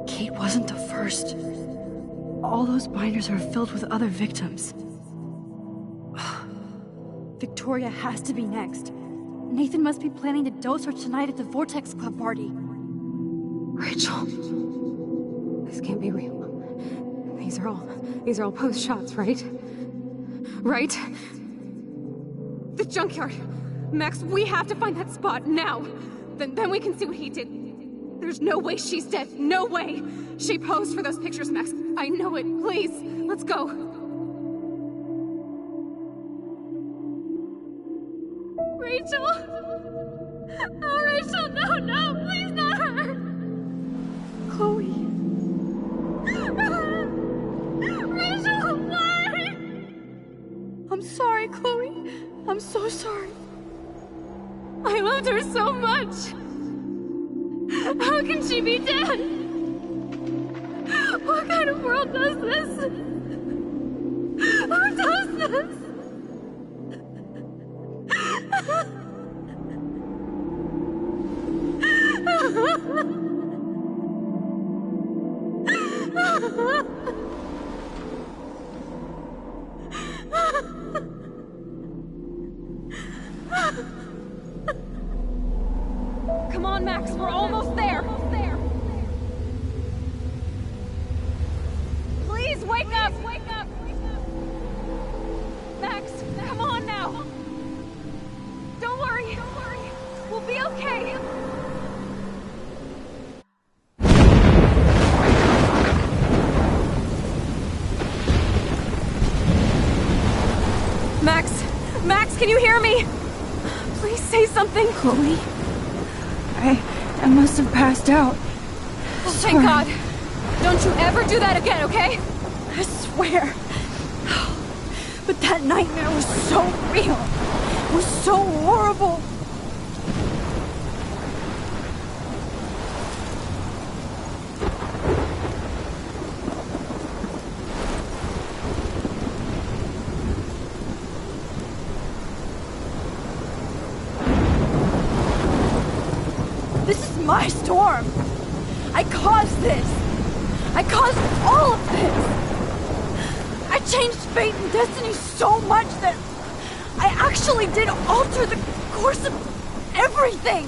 Kate wasn't the first. All those binders are filled with other victims. Victoria has to be next. Nathan must be planning to dose her tonight at the Vortex Club party. Rachel. This can't be real. These are all post shots, right? Right? The junkyard. Max, we have to find that spot now. Then we can see what he did. There's no way she's dead. No way. She posed for those pictures, Max. I know it. Please, let's go. Rachel! Oh, Rachel, no, please not her! Chloe. Rachel, why? I'm sorry, Chloe. I'm so sorry. I loved her so much. How can she be dead? What kind of world does this? Who does this? Come on, Max, we're almost there. Please wake up! Max, come on now! Don't worry. We'll be okay. Max, can you hear me? Please say something. Chloe, I must have passed out. Oh, thank God. Don't you ever do that again, okay? I swear. But that nightmare was so real. It was so horrible. This is my storm. I caused this. I caused all of this. I changed fate and destiny so much that I actually did alter the course of everything.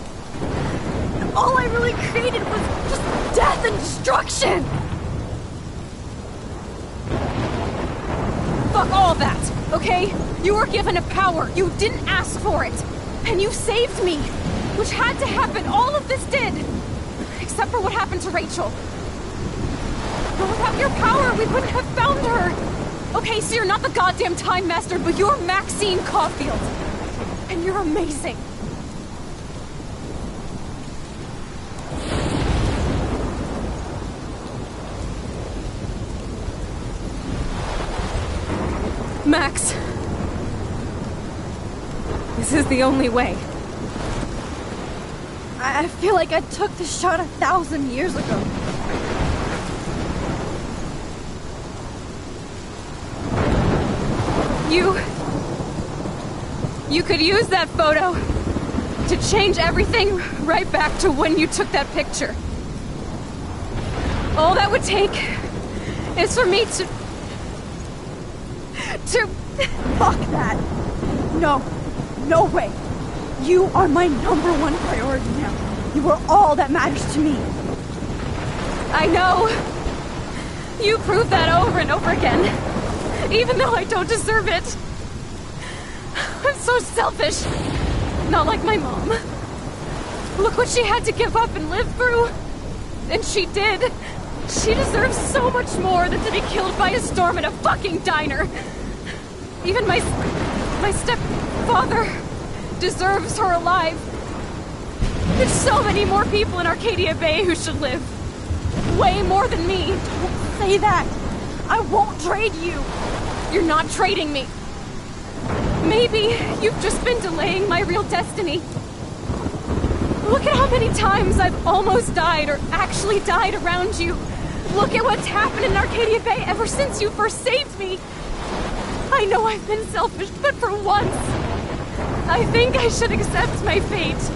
And all I really created was just death and destruction. Fuck all that, okay? You were given a power. You didn't ask for it. And you saved me, which had to happen. All of this did. Except for what happened to Rachel. But without your power, we wouldn't have found her. Okay, so you're not the goddamn Time Master, but you're Maxine Caulfield. And you're amazing. Max. This is the only way. I feel like I took the shot 1,000 years ago. You could use that photo to change everything right back to when you took that picture. All that would take is for me to... Fuck that. No. No way. You are my #1 priority now. You are all that matters to me. I know. You proved that over and over again. Even though I don't deserve it. I'm so selfish. Not like my mom. Look what she had to give up and live through. And she did. She deserves so much more than to be killed by a storm in a fucking diner. Even my stepfather deserves her alive. There's so many more people in Arcadia Bay who should live. Way more than me. Don't say that. I won't trade you. You're not trading me. Maybe you've just been delaying my real destiny. Look at how many times I've almost died or actually died around you. Look at what's happened in Arcadia Bay ever since you first saved me. I know I've been selfish, but for once, I think I should accept my fate.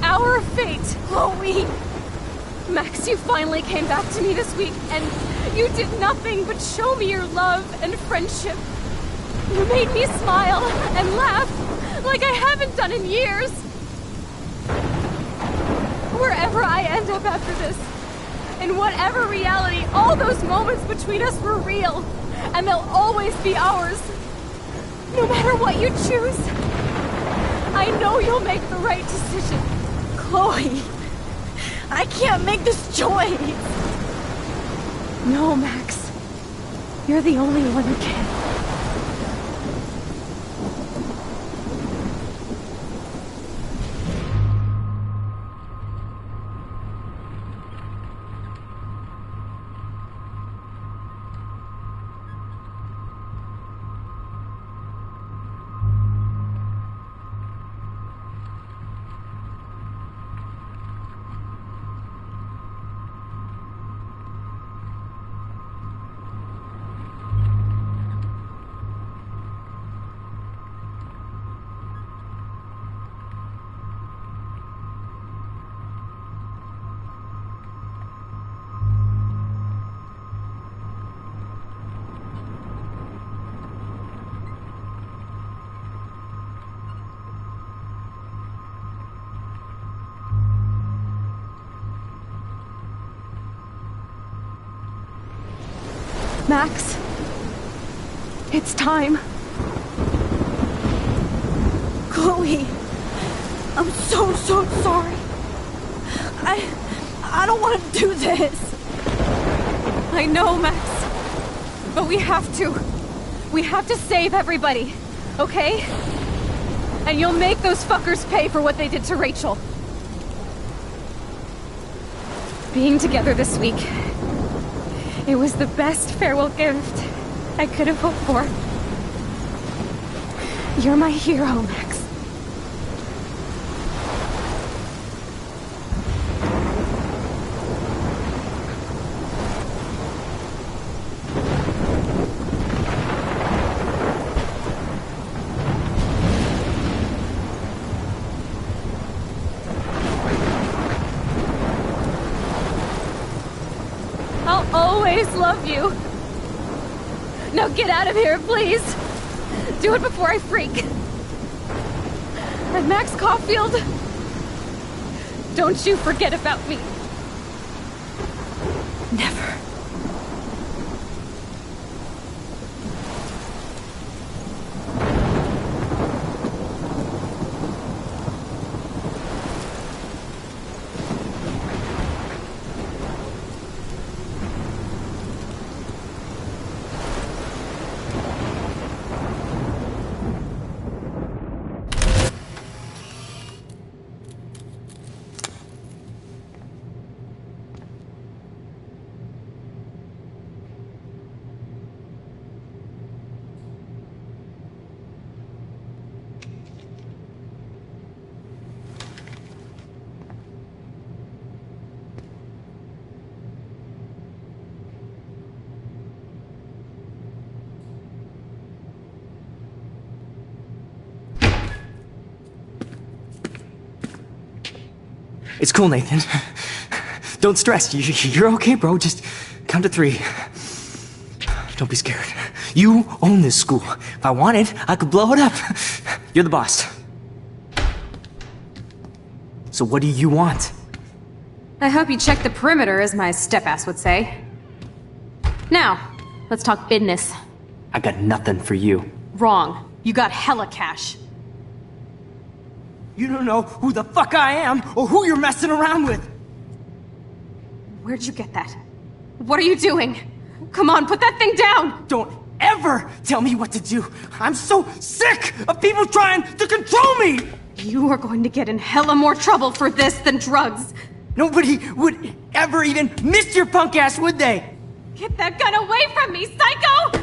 Our fate. Chloe! Max, you finally came back to me this week, and you did nothing but show me your love and friendship. You made me smile and laugh like I haven't done in years. Wherever I end up after this, in whatever reality, all those moments between us were real, and they'll always be ours. No matter what you choose, I know you'll make the right decision. Chloe, I can't make this choice. No, Max. You're the only one who can. Max, it's time. Chloe, I'm so sorry. I don't want to do this. I know, Max. But we have to. We have to save everybody, okay? And you'll make those fuckers pay for what they did to Rachel. Being together this week It was the best farewell gift I could have hoped for. You're my hero, Max. I'll always love you. Now get out of here, please. Do it before I freak. And Max Caulfield, don't you forget about me. Never. It's cool, Nathan. Don't stress. You're okay, bro. Just count to 3. Don't be scared. You own this school. If I wanted, I could blow it up. You're the boss. So what do you want? I hope you check the perimeter, as my step-ass would say. Now, let's talk business. I got nothing for you. Wrong. You got hella cash. You don't know who the fuck I am or who you're messing around with. Where'd you get that? What are you doing? Come on, put that thing down! Don't ever tell me what to do. I'm so sick of people trying to control me! You are going to get in hella more trouble for this than drugs. Nobody would ever even miss your punk ass, would they? Get that gun away from me, psycho!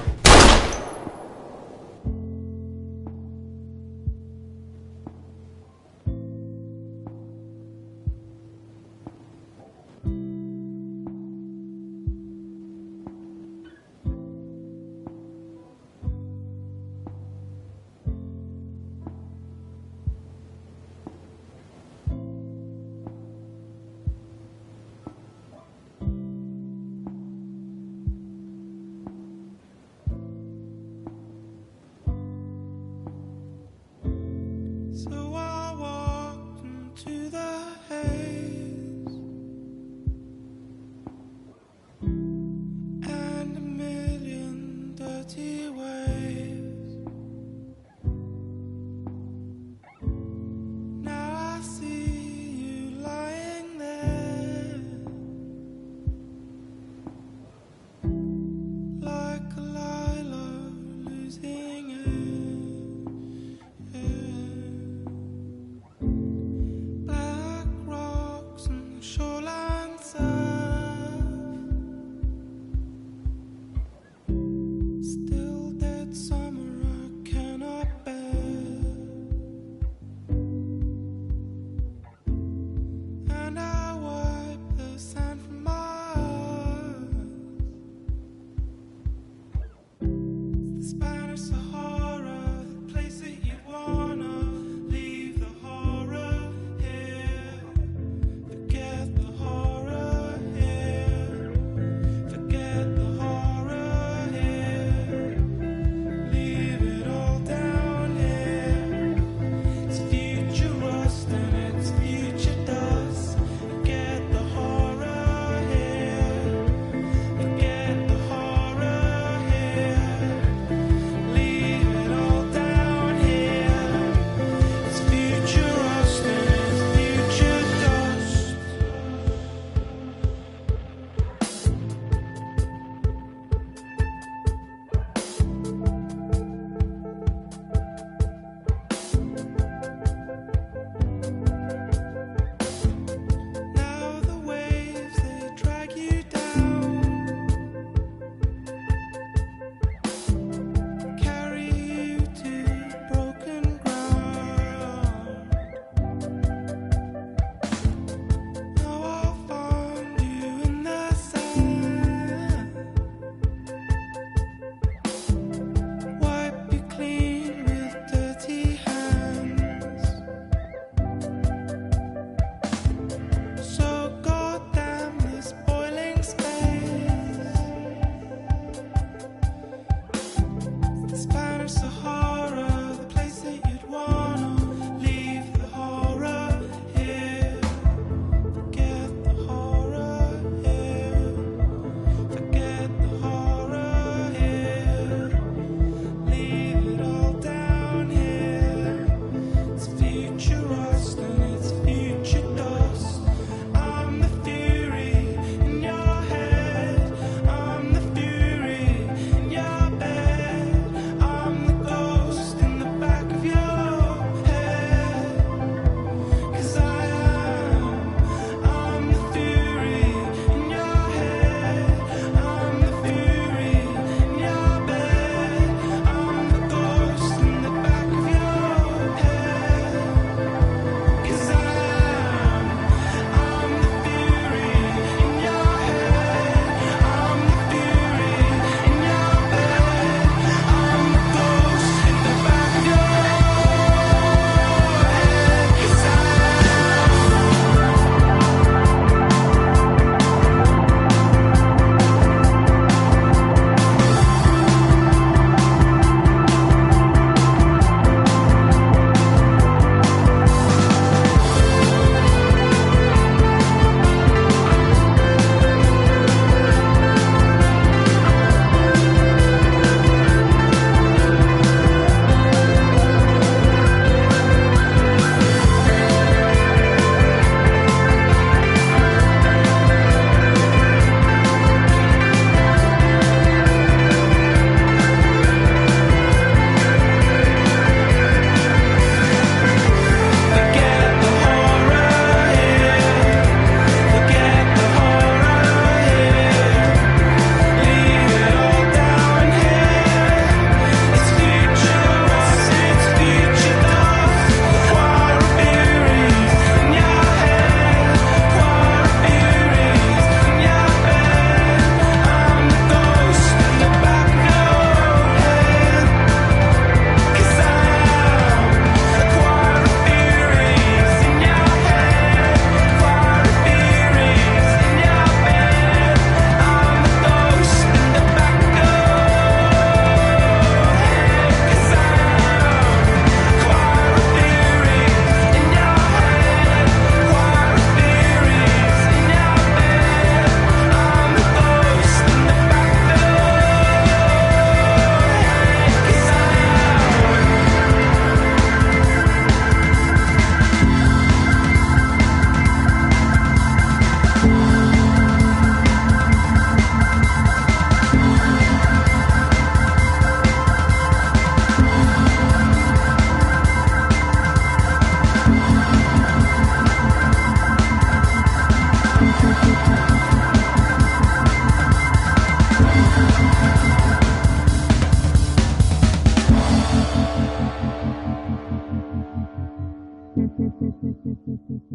you.